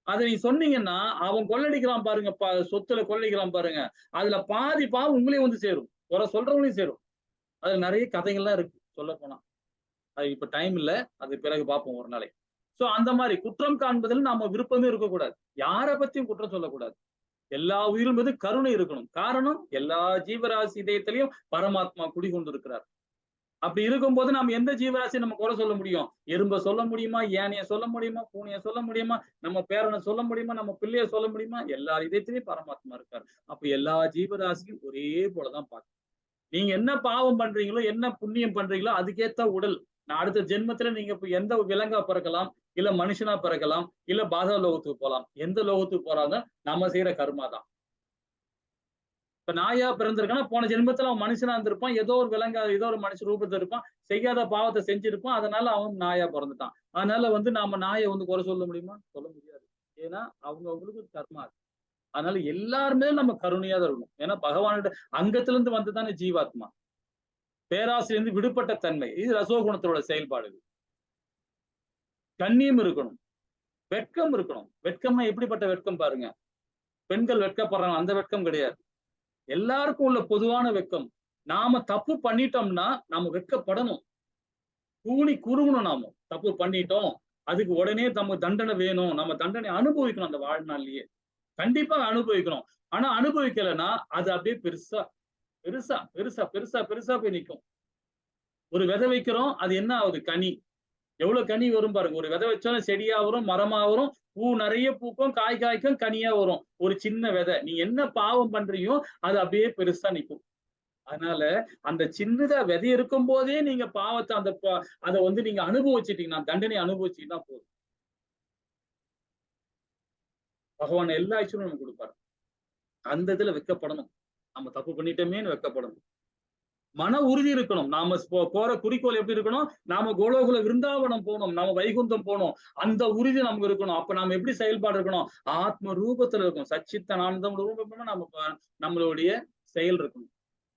அதை நீ சொன்னீங்கன்னா அவன் கொள்ளடிக்கிறான் பாருங்க, சொத்துல கொள்ளடிக்கிறான் பாருங்க, அதுல பாதி பாவம் உங்களையும் சேரும், குறை சொல்றவங்களையும் சேரும். அதுல நிறைய கதைகள்லாம் இருக்கு சொல்ல போனா. அது இப்ப டைம் இல்ல, அது பிறகு பார்ப்போம் ஒரு நாளைக்கு. சோ அந்த மாதிரி குற்றம் காண்பதில் நாம விருப்பமே இருக்கக்கூடாது. யாரை பத்தியும் குற்றம் சொல்லக்கூடாது. எல்லா உயிரும் மீது கருணை இருக்கணும். காரணம், எல்லா ஜீவராசி இதயத்திலையும் பரமாத்மா குடிகொண்டு இருக்கிறார். அப்படி இருக்கும்போது நம்ம எந்த ஜீவராசியை நம்ம குறை சொல்ல முடியும்? எறும்ப சொல்ல முடியுமா? யானைய சொல்ல முடியுமா? பூனைய சொல்ல முடியுமா? நம்ம பேரனை சொல்ல முடியுமா? நம்ம பிள்ளைய சொல்ல முடியுமா? எல்லா இதயத்திலையும் பரமாத்மா இருக்காரு. அப்ப எல்லா ஜீவராசியும் ஒரே போலதான் பார்க்கணும். நீங்க என்ன பாவம் பண்றீங்களோ, என்ன புண்ணியம் பண்றீங்களோ அதுக்கேத்த உடல். நான் அடுத்த ஜென்மத்துல நீங்க இப்ப எந்த விலங்கா பிறக்கலாம், இல்ல மனுஷனா பிறக்கலாம், இல்ல பாதா லோகத்துக்கு போகலாம். எந்த லோகத்துக்கு போறாங்க நம்ம செய்யற கர்மா தான். இப்ப நாயா பிறந்திருக்கானா போன ஜென்மத்துல அவன் மனுஷனா இருந்திருப்பான், ஏதோ ஒரு விலங்கா ஏதோ ஒரு மனுஷ ரூபத்துல இருப்பான், செய்யாத பாவத்தை செஞ்சிருப்பான், அதனால அவன் நாயா பிறந்துட்டான். அதனால நாம நாயை குறை சொல்ல முடியுமா? சொல்ல முடியாது. ஏன்னா அவங்களுக்கு கர்மா இருக்கு. அதனால எல்லாருமே நம்ம கருணையா தான் இருக்கணும். ஏன்னா பகவானோட அங்கத்துல இருந்து வந்துதானே ஜீவாத்மா. பேராசிலிருந்து விடுபட்ட தன்மை, இது ரசோகுணத்தோட செயல்பாடு. கண்ணியம் இருக்கணும், வெட்கம் இருக்கணும். வெட்கம்னா எப்படிப்பட்ட வெட்கம் பாருங்க. பெண்கள் வெட்கப்படுறாங்க, அந்த வெட்கம் கிடையாது. எல்லாருக்கும் உள்ள பொதுவான வெட்கம். நாம தப்பு பண்ணிட்டோம்னா நாம வெட்கப்படணும், கூலி குறுகணும். நாம தப்பு பண்ணிட்டோம், அதுக்கு உடனே நம்ம தண்டனை வேணும், நம்ம தண்டனை அனுபவிக்கணும். அந்த வாழ்நாள்லயே கண்டிப்பா அனுபவிக்கணும். ஆனா அனுபவிக்கலைன்னா அது அப்படியே பெருசா பெருசா பெருசா பெருசா பெருசா போய் நிற்கும். ஒரு விதை வைக்கிறோம், அது என்ன ஆகுது? கனி. எவ்வளவு கனி வரும் பாருங்க. ஒரு விதை வச்சாலும் செடியா வரும், மரமா வரும், பூ நிறைய பூக்கும், காய் காய்க்கும், கனியா வரும். ஒரு சின்ன விதை, நீ என்ன பாவம் பண்றீங்களோ அது அப்படியே பெருசா நிற்கும். அதனால அந்த சின்னதா விதை இருக்கும் போதே நீங்க பாவத்தை அதை நீங்க அனுபவிச்சிட்டீங்கன்னா, தண்டனை அனுபவிச்சீங்கன்னா போதும். பகவான் எல்லா ஐஸ்வர்யம் நமக்கு கொடுப்பாரு. அந்த இதுல வெட்கப்படணும். நம்ம தப்பு பண்ணிட்டோமேன்னு வெட்கப்படணும். மன உறுதி இருக்கணும். நாம போற குறிக்கோள் எப்படி இருக்கணும்? நாம கோலோகுல விருந்தாவனம் போகணும், நாம வைகுந்தம் போகணும். அந்த உறுதி நமக்கு இருக்கணும். அப்ப நாம எப்படி செயல்பாடு இருக்கணும்? ஆத்ம ரூபத்துல இருக்கணும். சச்சித்தானந்தம் ரூபமா நம்மளுடைய செயல் இருக்கணும்.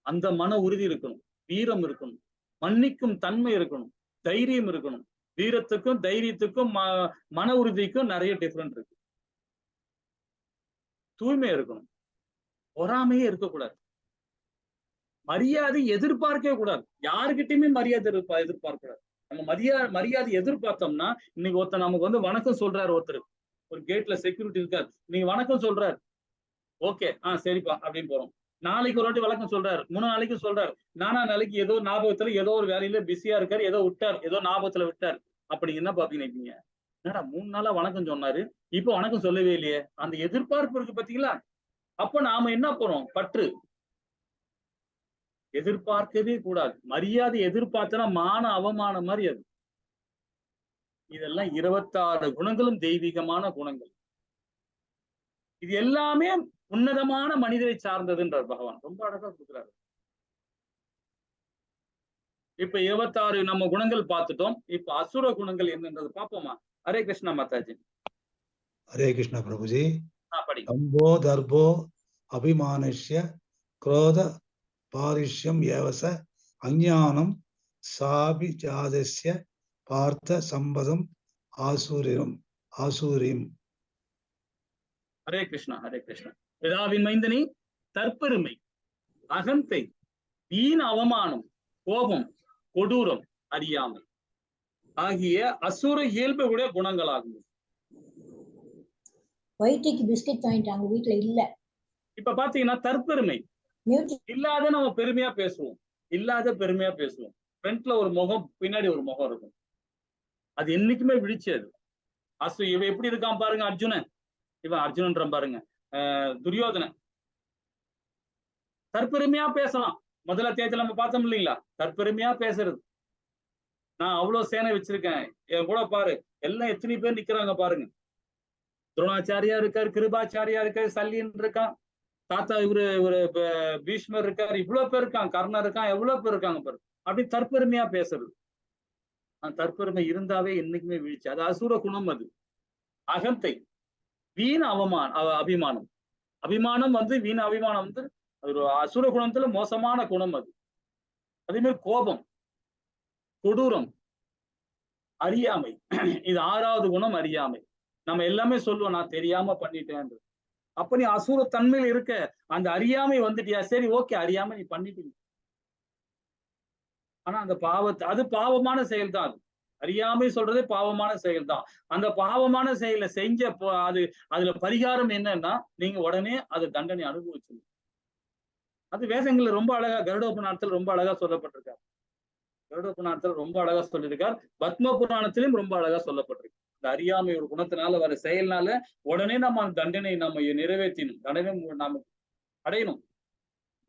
அந்த மன உறுதி இருக்கணும், வீரம் இருக்கணும், மன்னிக்கும் தன்மை இருக்கணும், தைரியம் இருக்கணும். வீரத்துக்கும் தைரியத்துக்கும் மன உறுதிக்கும் நிறைய டிஃபரெண்ட் இருக்கு. தூய்மை இருக்கணும், பொறாமையே இருக்கக்கூடாது, மரியாதை எதிர்பார்க்கவே கூடாது. யாருக்கிட்டையுமே மரியாதை எதிர்பார்க்க கூடாது. நம்ம மரியாதை எதிர்பார்த்தோம்னா, இன்னைக்கு ஒருத்தர் நமக்கு வணக்கம் சொல்றாரு, ஒருத்தர் ஒரு கேட்ல செக்யூரிட்டி இருக்காரு, நீங்க வணக்கம் சொல்றாரு, ஓகே சரிப்பா அப்படின்னு போறோம். நாளைக்கு ஒரு வாட்டி வணக்கம் சொல்றாரு, 3 நாளைக்கு சொல்றாரு, 4ஆம் நாளைக்கு ஏதோ ஞாபகத்துல ஏதோ ஒரு வேலையில பிஸியா இருக்காரு, ஏதோ விட்டார், ஏதோ ஞாபகத்துல விட்டார். அப்படி என்ன பாப்பீங்க? என்னடா 3 நாளா வணக்கம் சொன்னாரு, இப்ப வணக்கம் சொல்லவே இல்லையே. அந்த எதிர்பார்ப்பு இருக்கு பாத்தீங்களா? அப்ப நாம என்ன போறோம்? பற்று. எதிர்பார்க்கவே கூடாது. மரியாதை எதிர்பார்த்தனா மான அவமானம் மாதிரி அது. இதெல்லாம் 26 குணங்களும் தெய்வீகமான குணங்கள். இது எல்லாமே உன்னதமான மனிதரை சார்ந்ததுன்றார் பகவான். ரொம்ப அழகா கொடுக்குறாரு. இப்ப 26 நம்ம குணங்கள் பார்த்துட்டோம். இப்ப அசுர குணங்கள் என்னன்றது பார்ப்போமா? ஹரே கிருஷ்ணா மாதாஜி.
ஹரே கிருஷ்ணா பிரபுஜி.
படி.
அம்போ தர்போ அபிமானஸ்ய क्रोध पारिष्यम ஏவச அஞ்ஞானம் சாபிஜாதஸ்ய பார்த்த சம்பதம் ஆசூரியம்.
ஹரே கிருஷ்ணா ஹரே கிருஷ்ணா. பிதாவின் மைந்தனி, தற்பெருமை, அகந்தை, வீண் அவமானம், கோபம், கொடூரம், அறியாமை ஆகிய அசுர இயல்புடைய குணங்களாகும்.
ஒயிட்டிக்கு பிஸ்கட் வாங்கிட்டாங்க, வீட்டுல இல்ல.
இப்ப பாத்தீங்கன்னா தற்பெருமை
மியூட்
இல்லாத நம்ம பெருமையா பேசுவோம், இல்லாத பெருமையா பேசுவோம். ஃப்ரண்ட்ல ஒரு முகம், பின்னாடி ஒரு முகம் இருக்கும். அது என்னைக்குமே விழிச்சது. இவன் எப்படி இருக்கான் பாருங்க அர்ஜுனன், இவன் அர்ஜுனன்ற பாருங்க துரியோதனன். தற்பெருமையா பேசலாம். முதல்ல தேர்தல் நம்ம பார்த்தோம் இல்லைங்களா, தற்பெருமையா பேசுறது. நான் அவ்வளவு சேனை வச்சிருக்கேன், என் கூட பாரு, எல்லாம் எத்தனை பேர் நிக்கிறாங்க பாருங்க. துரோணாச்சாரியா இருக்காரு, கிருபாச்சாரியா இருக்காரு, சல்லியன் இருக்கான், தாத்தா இவரு பீஷ்மர் இருக்காரு, இவ்வளவு பேர் இருக்காங்க, கர்ணன் இருக்கான், எவ்வளவு பேர் இருக்காங்க பாரு. அப்படி தற்பெருமையா பேசுறது. தற்பெருமை இருந்தாவே என்னைக்குமே வீழ்ச்சி. அது அசுர குணம். அது அகந்தை, வீண் அபிமானம். அபிமானம் வீண் அபிமானம் அது ஒரு அசுர குணத்துல மோசமான குணம். அது அதே மாதிரி கோபம், கொடூரம், அறியாமை. இது 6வது குணம், அறியாமை. நம்ம எல்லாமே சொல்லுவோம், நான் தெரியாம பண்ணிட்டேன். அப்ப நீ அசுர தன்மையில் இருக்க, அந்த அறியாமை வந்துட்டியா, சரி ஓகே, அறியாம நீ பண்ணிட்டீங்க. ஆனா அந்த பாவத்தை, அது பாவமான செயல் தான். அது அறியாமை சொல்றதே பாவமான செயல் தான். அந்த பாவமான செயலை செஞ்ச அதுல பரிகாரம் என்னன்னா, நீங்க உடனே அது தண்டனை அனுபவிச்சு. அது வேதங்கள்ல ரொம்ப அழகா, கருடோபநாதத்தில் ரொம்ப அழகா சொல்லப்பட்டிருக்காரு. கருடோபநாதத்தில் ரொம்ப அழகா சொல்லியிருக்கார். பத்ம புராணத்திலும் ரொம்ப அழகா சொல்லப்பட்டிருக்கு. இந்த அறியாமை ஒரு குணத்தினால வர செயல்னால உடனே நம்ம அந்த தண்டனை நம்ம நிறைவேற்றணும், தண்டனை நாம அடையணும்,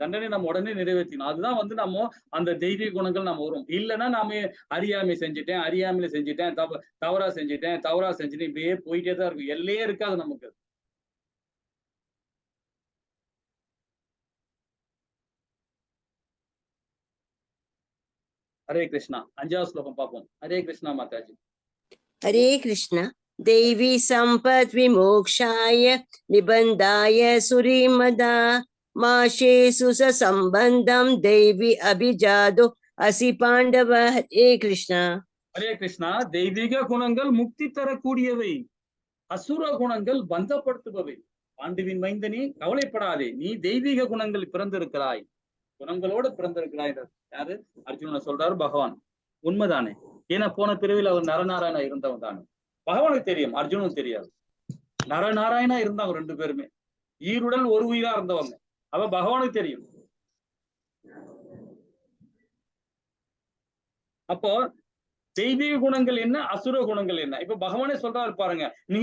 தண்டனை நம்ம உடனே நிறைவேற்றணும். அதுதான் நம்ம அந்த தெய்வீக குணங்கள் நம்ம வரும். இல்லைன்னா நாம அறியாமை செஞ்சுட்டேன், அறியாமையில செஞ்சுட்டேன், தவறா செஞ்சுட்டேன், இப்படியே போயிட்டே தான் இருக்கும். எல்லையே இருக்காது நமக்கு. ஹரே கிருஷ்ணா. 5வது ஸ்லோகம் பார்ப்போம். ஹரே கிருஷ்ணா மாதாஜி.
हरे कृष्ण। देवी संपत् विमोक्षाय निबन्धाय सुरीमदा माशेषु संबंधं देवी अभिजादो असि पांडव। हरे कृष्णा
ஹரே கிருஷ்ணா. தெய்வீக குணங்கள் முக்தி தரக்கூடியவை, அசுர குணங்கள் பந்தப்படுத்துபவை. பாண்டுவின் மைந்தனி, கவலைப்படாதே, நீ தெய்வீக குணங்கள் பிறந்திருக்கிறாய், குணங்களோடு பிறந்திருக்கிறாய். யாரு? அர்ஜுனனை சொல்றாரு பகவான். உண்மைதானே? ஏன்னா போன பிரிவில் அவர் நரநாராயணா இருந்தவன் தானே. பகவானுக்கு தெரியும், அர்ஜுனுக்கு தெரியாது. நரநாராயணா இருந்தாங்க 2 பேருமே, ஈருடல் ஒரு உயிரா இருந்தவங்க. அவ பகவானுக்கு தெரியும். அப்போ தெய்வீக குணங்கள் என்ன, அசுர குணங்கள் என்ன? இப்ப பகவானே சொல்றாரு பாருங்க, நீ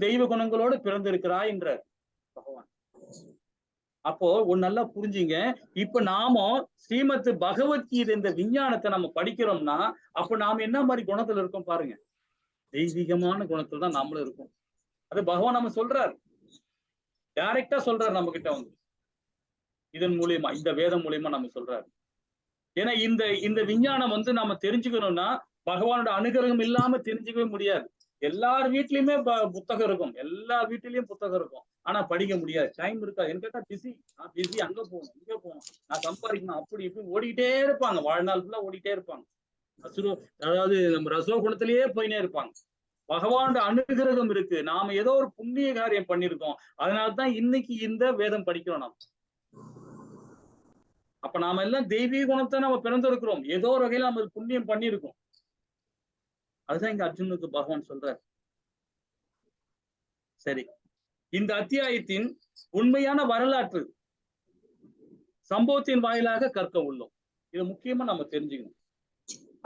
தெய்வ குணங்களோடு பிறந்திருக்கிறாய் என்றார் பகவான். அப்போ நல்லா புரிஞ்சுங்க. இப்ப நாம ஸ்ரீமத் பகவத்கீதை இந்த விஞ்ஞானத்தை நம்ம படிக்கிறோம்னா, அப்ப நாம என்ன மாதிரி குணத்துல இருக்கோம் பாருங்க. தெய்வீகமான குணத்துல தான் நாமளும் இருக்கும். அது பகவான் நம்ம சொல்றாரு, டைரக்டா சொல்றாரு நம்ம கிட்ட இதன் மூலியமா, இந்த வேதம் மூலியமா நம்ம சொல்றாரு. ஏன்னா இந்த விஞ்ஞானம் நம்ம தெரிஞ்சுக்கணும்னா பகவானோட அனுகிரகம் இல்லாம தெரிஞ்சுக்கவே முடியாது. எல்லார் வீட்லயுமே புத்தகம் இருக்கும், எல்லா வீட்டிலயும் புத்தகம் இருக்கும். ஆனா படிக்க முடியாது, டைம் இருக்காது. என்ன கேட்டா பிஸி, நான் பிஸி, அங்க போகணும், இங்க போகணும், நான் சம்பாதிக்கணும், அப்படி இப்படி ஓடிக்கிட்டே இருப்பாங்க. வாழ்நாள் ஃபுல்லா ஓடிட்டே இருப்பாங்க. அதாவது நம்ம ரசோ குணத்திலேயே போயினே இருப்பாங்க. பகவானோட அனுகிரகம் இருக்கு, நாம ஏதோ ஒரு புண்ணிய காரியம் பண்ணிருக்கோம், அதனால்தான் இன்னைக்கு இந்த வேதம் படிக்கிறோம் நாம். அப்ப நாம எல்லாம் தெய்வீக குணத்தை நம்ம பிறந்திருக்கிறோம், ஏதோ ஒரு வகையில நம்ம புண்ணியம் பண்ணியிருக்கோம். அதுதான் இங்க அர்ஜுனுக்கு பகவான் சொல்றார். சரி, இந்த அத்தியாயத்தின் உண்மையான வரலாற்று சம்பவத்தின் வாயிலாக கற்க உள்ளோம். இது முக்கியமா நம்ம தெரிஞ்சுக்கணும்.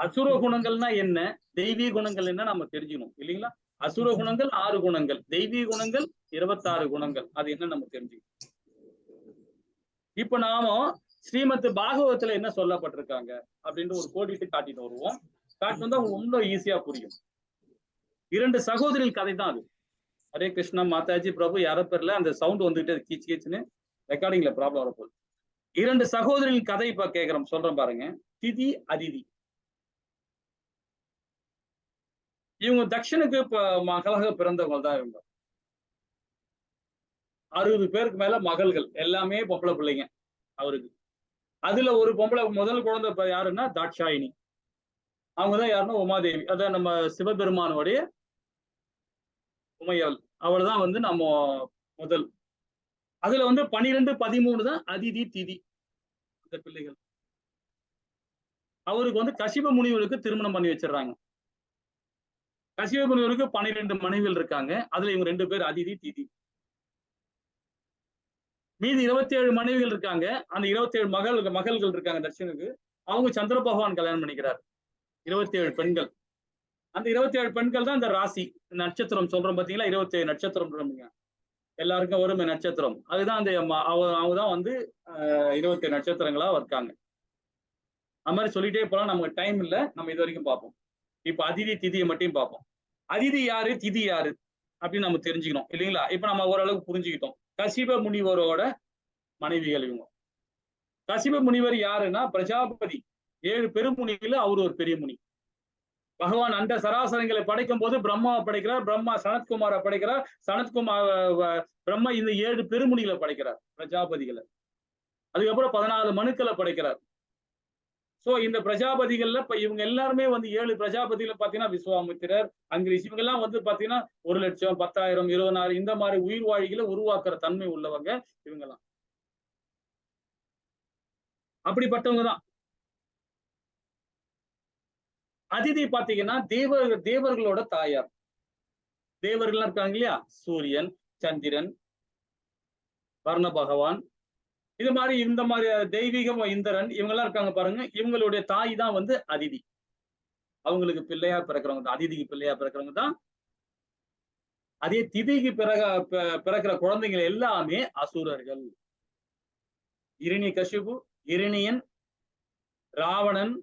அசுர குணங்கள்னா என்ன, தெய்வீக குணங்கள் என்ன நம்ம தெரிஞ்சுக்கணும் இல்லைங்களா? அசுர குணங்கள் 6 குணங்கள், தெய்வீக குணங்கள் 26 குணங்கள். அது என்ன நம்ம தெரிஞ்சுக்கணும். இப்ப நாம ஸ்ரீமத் பாகவத்துல என்ன சொல்லப்பட்டிருக்காங்க அப்படின்னு ஒரு கோடிட்டு காட்டிட்டு வருவோம். காட்டு வந்தா ரொம்ப ஈஸியா புரியும். 2 சகோதரிகள் கதை தான் அது. ஹரே கிருஷ்ணா மாதாஜி பிரபு யார பேர்ல அந்த சவுண்ட் வந்துகிட்டே கீச்சு கீச்சுன்னு ரெக்கார்டிங்ல ப்ராப்ளம் வரப்போகுது. 2 சகோதரிகள் கதை இப்ப கேட்கிறோம், சொல்றேன் பாருங்க. திதி, அதிதி. இவங்க தக்ஷனுக்கு மகளாக பிறந்தவங்க தான் இவங்க. 60 பேருக்கு மேல மகள்கள், எல்லாமே பொம்பளை பிள்ளைங்க அவருக்கு. அதுல ஒரு பொம்பளை முதல் குழந்தை யாருன்னா தாட்சாயினி. அவங்கதான் யாருன்னா உமாதேவி, அதான் நம்ம சிவபெருமானுடைய உமையவள். அவள் தான் நம்ம முதல். அதுல வந்து 12, 13 தான் அதிதி திதி அந்த பிள்ளைகள். அவருக்கு வந்து கசிப முனிவருக்கு திருமணம் பண்ணி வச்சிடறாங்க. கசிப முனிவருக்கு 12 மனைவிகள் இருக்காங்க. அதுல இவங்க 2 பேர் அதிதி திதி. மீதி 27 மனைவிகள் இருக்காங்க. அந்த 27 மகள்கள் இருக்காங்க தட்சனுக்கு. அவங்க சந்திர பகவான் கல்யாணம் பண்ணிக்கிறார். 27 பெண்கள். அந்த 27 பெண்கள் தான் இந்த ராசி நட்சத்திரம் சொல்றோம் பாத்தீங்களா, 27 நட்சத்திரம். எல்லாருக்கும் வறுமை நட்சத்திரம். அதுதான் அந்த அவங்கதான் வந்து 27 நட்சத்திரங்களா இருக்காங்க. அது மாதிரி சொல்லிட்டே போலாம், நமக்கு டைம் இல்ல. நம்ம இது வரைக்கும் பார்ப்போம். இப்ப அதிதி திதியை மட்டும் பார்ப்போம். அதிதி யாரு, திதி யாரு அப்படின்னு நம்ம தெரிஞ்சுக்கணும் இல்லைங்களா? இப்ப நம்ம ஓரளவுக்கு புரிஞ்சுக்கிட்டோம். கசிப முனிவரோட மனைவிகள் இவங்க. கசிப முனிவர் யாருன்னா பிரஜாபதி. 7 பெருமுனிகள அவர் ஒரு பெரிய முனி. பகவான் அண்ட சராசரங்களை படைக்கும் போது பிரம்மாவை படைக்கிறார். பிரம்மா சனத்குமாரை படைக்கிறார். சனத்குமார் பிரம்மா இந்த 7 பெருமுனிகளை படைக்கிறார், பிரஜாபதிகளை. அதுக்கப்புறம் 14 மனுக்களை படைக்கிறார். சோ இந்த பிரஜாபதிகள்ல இப்ப இவங்க எல்லாருமே வந்து 7 பிரஜாபதிகளை பாத்தீங்கன்னா விஸ்வாமித்திரர், அங்கிரிஷ், இவங்க எல்லாம் வந்து பாத்தீங்கன்னா 1 லட்சம், 10,000, 20,000 இந்த மாதிரி உயிர் வாழிகளை உருவாக்குற தன்மை உள்ளவங்க இவங்கெல்லாம். அப்படிப்பட்டவங்க தான். அதிதி பாத்தீங்கன்னா தேவர்களோட தாயார். தேவர்கள் இருக்காங்க இல்லையா, சூரியன், சந்திரன், வர்ண பகவான், இது மாதிரி இந்த மாதிரி தெய்வீகம் இந்திரன், இவங்க எல்லாம் இருக்காங்க பாருங்க. இவங்களுடைய தாய் தான் வந்து அதிதி. அவங்களுக்கு பிள்ளையா பிறக்கிறவங்க தான், அதிதிக்கு பிள்ளையா பிறக்கிறவங்க தான். அதே திதிக்கு பிறக்கிற குழந்தைகள் எல்லாமே அசுரர்கள். இரணியகசிபு, இரணியன், ராவணன்,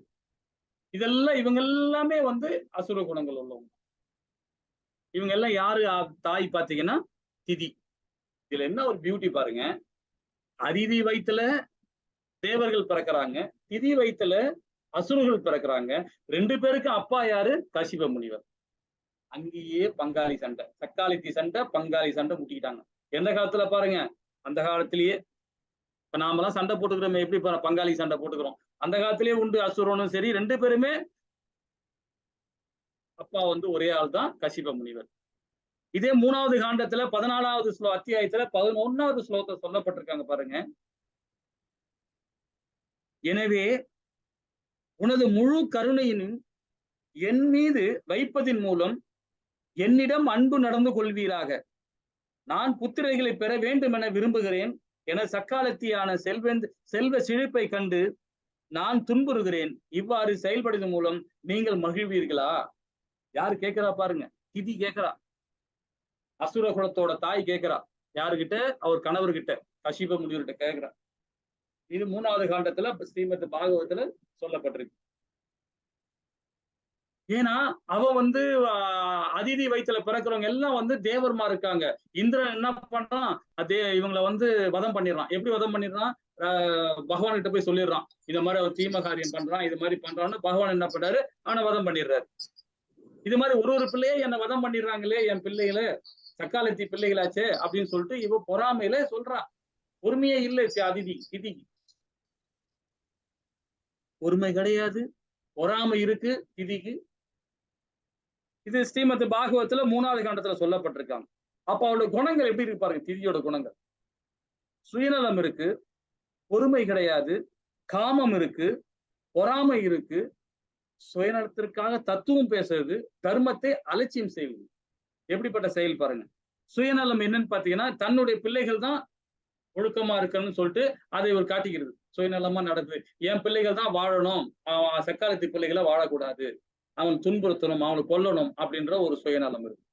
இதெல்லாம் இவங்க எல்லாமே வந்து அசுர குணங்கள் உள்ளவங்க. இவங்க எல்லாம் யாரு தாய் பாத்தீங்கன்னா திதி. இதுல என்ன ஒரு பியூட்டி பாருங்க, அதிதி வயித்துல தேவர்கள் பிறக்கிறாங்க, திதி வயித்துல அசுரர்கள் பிறக்கிறாங்க. 2 பேருக்கு அப்பா யாரு, கசிப முனிவர். அங்கேயே பங்காளி சண்டை, சக்காலித்தி சண்டை, பங்காளி சண்டை முட்டிக்கிட்டாங்க. எந்த காலத்துல பாருங்க, அந்த காலத்திலேயே. இப்ப நாமெல்லாம் சண்டை போட்டுக்கிறோம், எப்படி பங்காளி சண்டை போட்டுக்கிறோம், அந்த காலத்திலேயே உண்டு. அசுரனும் சரி, 2 பேருமே அப்பா வந்து ஒரே ஆள் தான், கசிப முனிவர். இதே 3வது காண்டத்துல 14வது அத்தியாயத்துல 11வது ஸ்லோகத்தை சொல்லப்பட்டிருக்காங்க பாருங்க. எனவே உனது முழு கருணையினும் என் மீது வைப்பதின் மூலம் என்னிடம் அன்பு நடந்து கொள்வீராக. நான் புத்திரைகளை பெற வேண்டும் என விரும்புகிறேன். என சக்காலத்தியான செல்வ செழிப்பை கண்டு நான் துன்புறுகிறேன். இவ்வாறு செயல்படுவதன் மூலம் நீங்கள் மகிழ்வீர்களா? யாரு கேட்கிறா பாருங்க, திதி கேட்கிறா. அசுர குலத்தோட தாய் கேட்கிறா. யாருகிட்ட, அவர் கணவர்கிட்ட, கசிப முனிவர்கிட்ட கேட்கிறா. இது 3வது காண்டத்துல ஸ்ரீமத் பாகவத்துல சொல்லப்பட்டிருக்கு. ஏன்னா அவ வந்து அதிதி வயித்துல பிறக்கிறவங்க எல்லாம் வந்து தேவர்மா இருக்காங்க. இந்திரன் என்ன பண்றான், இவங்களை வந்து வதம் பண்ணிடுறான். எப்படி வதம் பண்ணிடுறான், பகவான் கிட்ட போய் சொல்லிடுறான், இந்த மாதிரி அவர் தீம காரியம் பண்றான், இது மாதிரி பண்றான்னு. பகவான் என்ன பண்றாரு, அவனை வதம் பண்ணிடுறாரு. இது மாதிரி ஒரு பிள்ளையே என்னை வதம் பண்ணிடுறாங்களே, என் பிள்ளைகளை, சக்காலத்தி பிள்ளைகளாச்சே அப்படின்னு சொல்லிட்டு இவ பொறாமையில சொல்றான். பொறுமையே இல்லை அதிதி திதிக்கு. பொறுமை கிடையாது, பொறாமை இருக்கு திதிக்கு. இது ஸ்ரீமத் பாகவத்துல 3வது காண்டத்துல சொல்லப்பட்டிருக்காங்க. அப்ப அவளோட குணங்கள் எப்படி இருக்கு பாருங்க. திதியோட குணங்கள், சுயநலம் இருக்கு, பொறுமை கிடையாது, காமம் இருக்கு, பொறாமை இருக்கு, சுயநலத்திற்காக தத்துவம் பேசுறது, தர்மத்தை அலட்சியம் செய்வது. எப்படிப்பட்ட செயல் பாருங்க. சுயநலம் என்னன்னு பாத்தீங்கன்னா, தன்னுடைய பிள்ளைகள் தான் ஒழுக்கமா இருக்கணும்னு சொல்லிட்டு அதை இவர் காட்டிக்கிறது. சுயநலமா நடக்குது, என் பிள்ளைகள் தான் வாழணும், சக்காலத்தி பிள்ளைகளை வாழக்கூடாது, அவன் துன்புறுத்தணும், அவனை கொல்லணும் அப்படின்ற ஒரு சுயநலம் இருக்கு.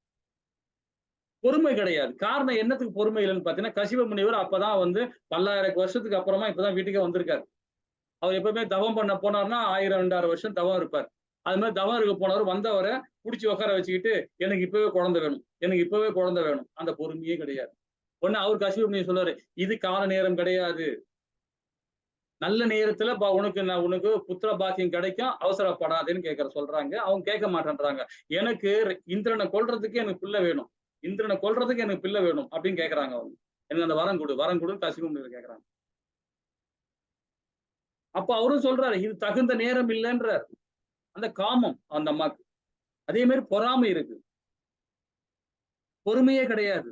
பொறுமை கிடையாது. காரணம் என்னத்துக்கு பொறுமை இல்லைன்னு பாத்தீங்கன்னா, கசிப முனிவர் அப்பதான் வந்து 1000 வருஷத்துக்கு அப்புறமா இப்பதான் வீட்டுக்கே வந்திருக்காரு. அவர் எப்பவுமே தவம் பண்ண போனார்னா 1000, 2000 வருஷம் தவம் இருப்பார். அது மாதிரி தவம் இருக்க போனவர் வந்தவரை பிடிச்சி உட்கார வச்சுக்கிட்டு, எனக்கு இப்பவே குழந்தை வேணும், எனக்கு இப்பவே குழந்தை வேணும், அந்த பொறுமையே கிடையாது. ஒண்ணு அவர் கசிப முனிவர் சொல்றாரு, இது கால நேரம் கிடையாது, நல்ல நேரத்துல உனக்கு புத்திர பாக்கியம் கிடைக்கும், அவசரப்படாதுன்னு சொல்றாங்க. அவங்க கேட்க மாட்டேன்றாங்க. எனக்கு இந்திரனை கொல்றதுக்கு எனக்கு பிள்ளை வேணும், இந்திரனை கொல்றதுக்கு எனக்கு பிள்ளை வேணும் அப்படின்னு கேட்கறாங்க. அவங்க எனக்கு அந்த வரம் கொடுன்னு கசிப முனிவர் கேட்கறாங்க. அப்ப அவரும் சொல்றாரு, இது தகுந்த நேரம் இல்லைன்றார். அந்த காமம் அந்த அம்மாக்கு. அதே மாதிரி பொறாமை இருக்கு, பொறுமையே கிடையாது.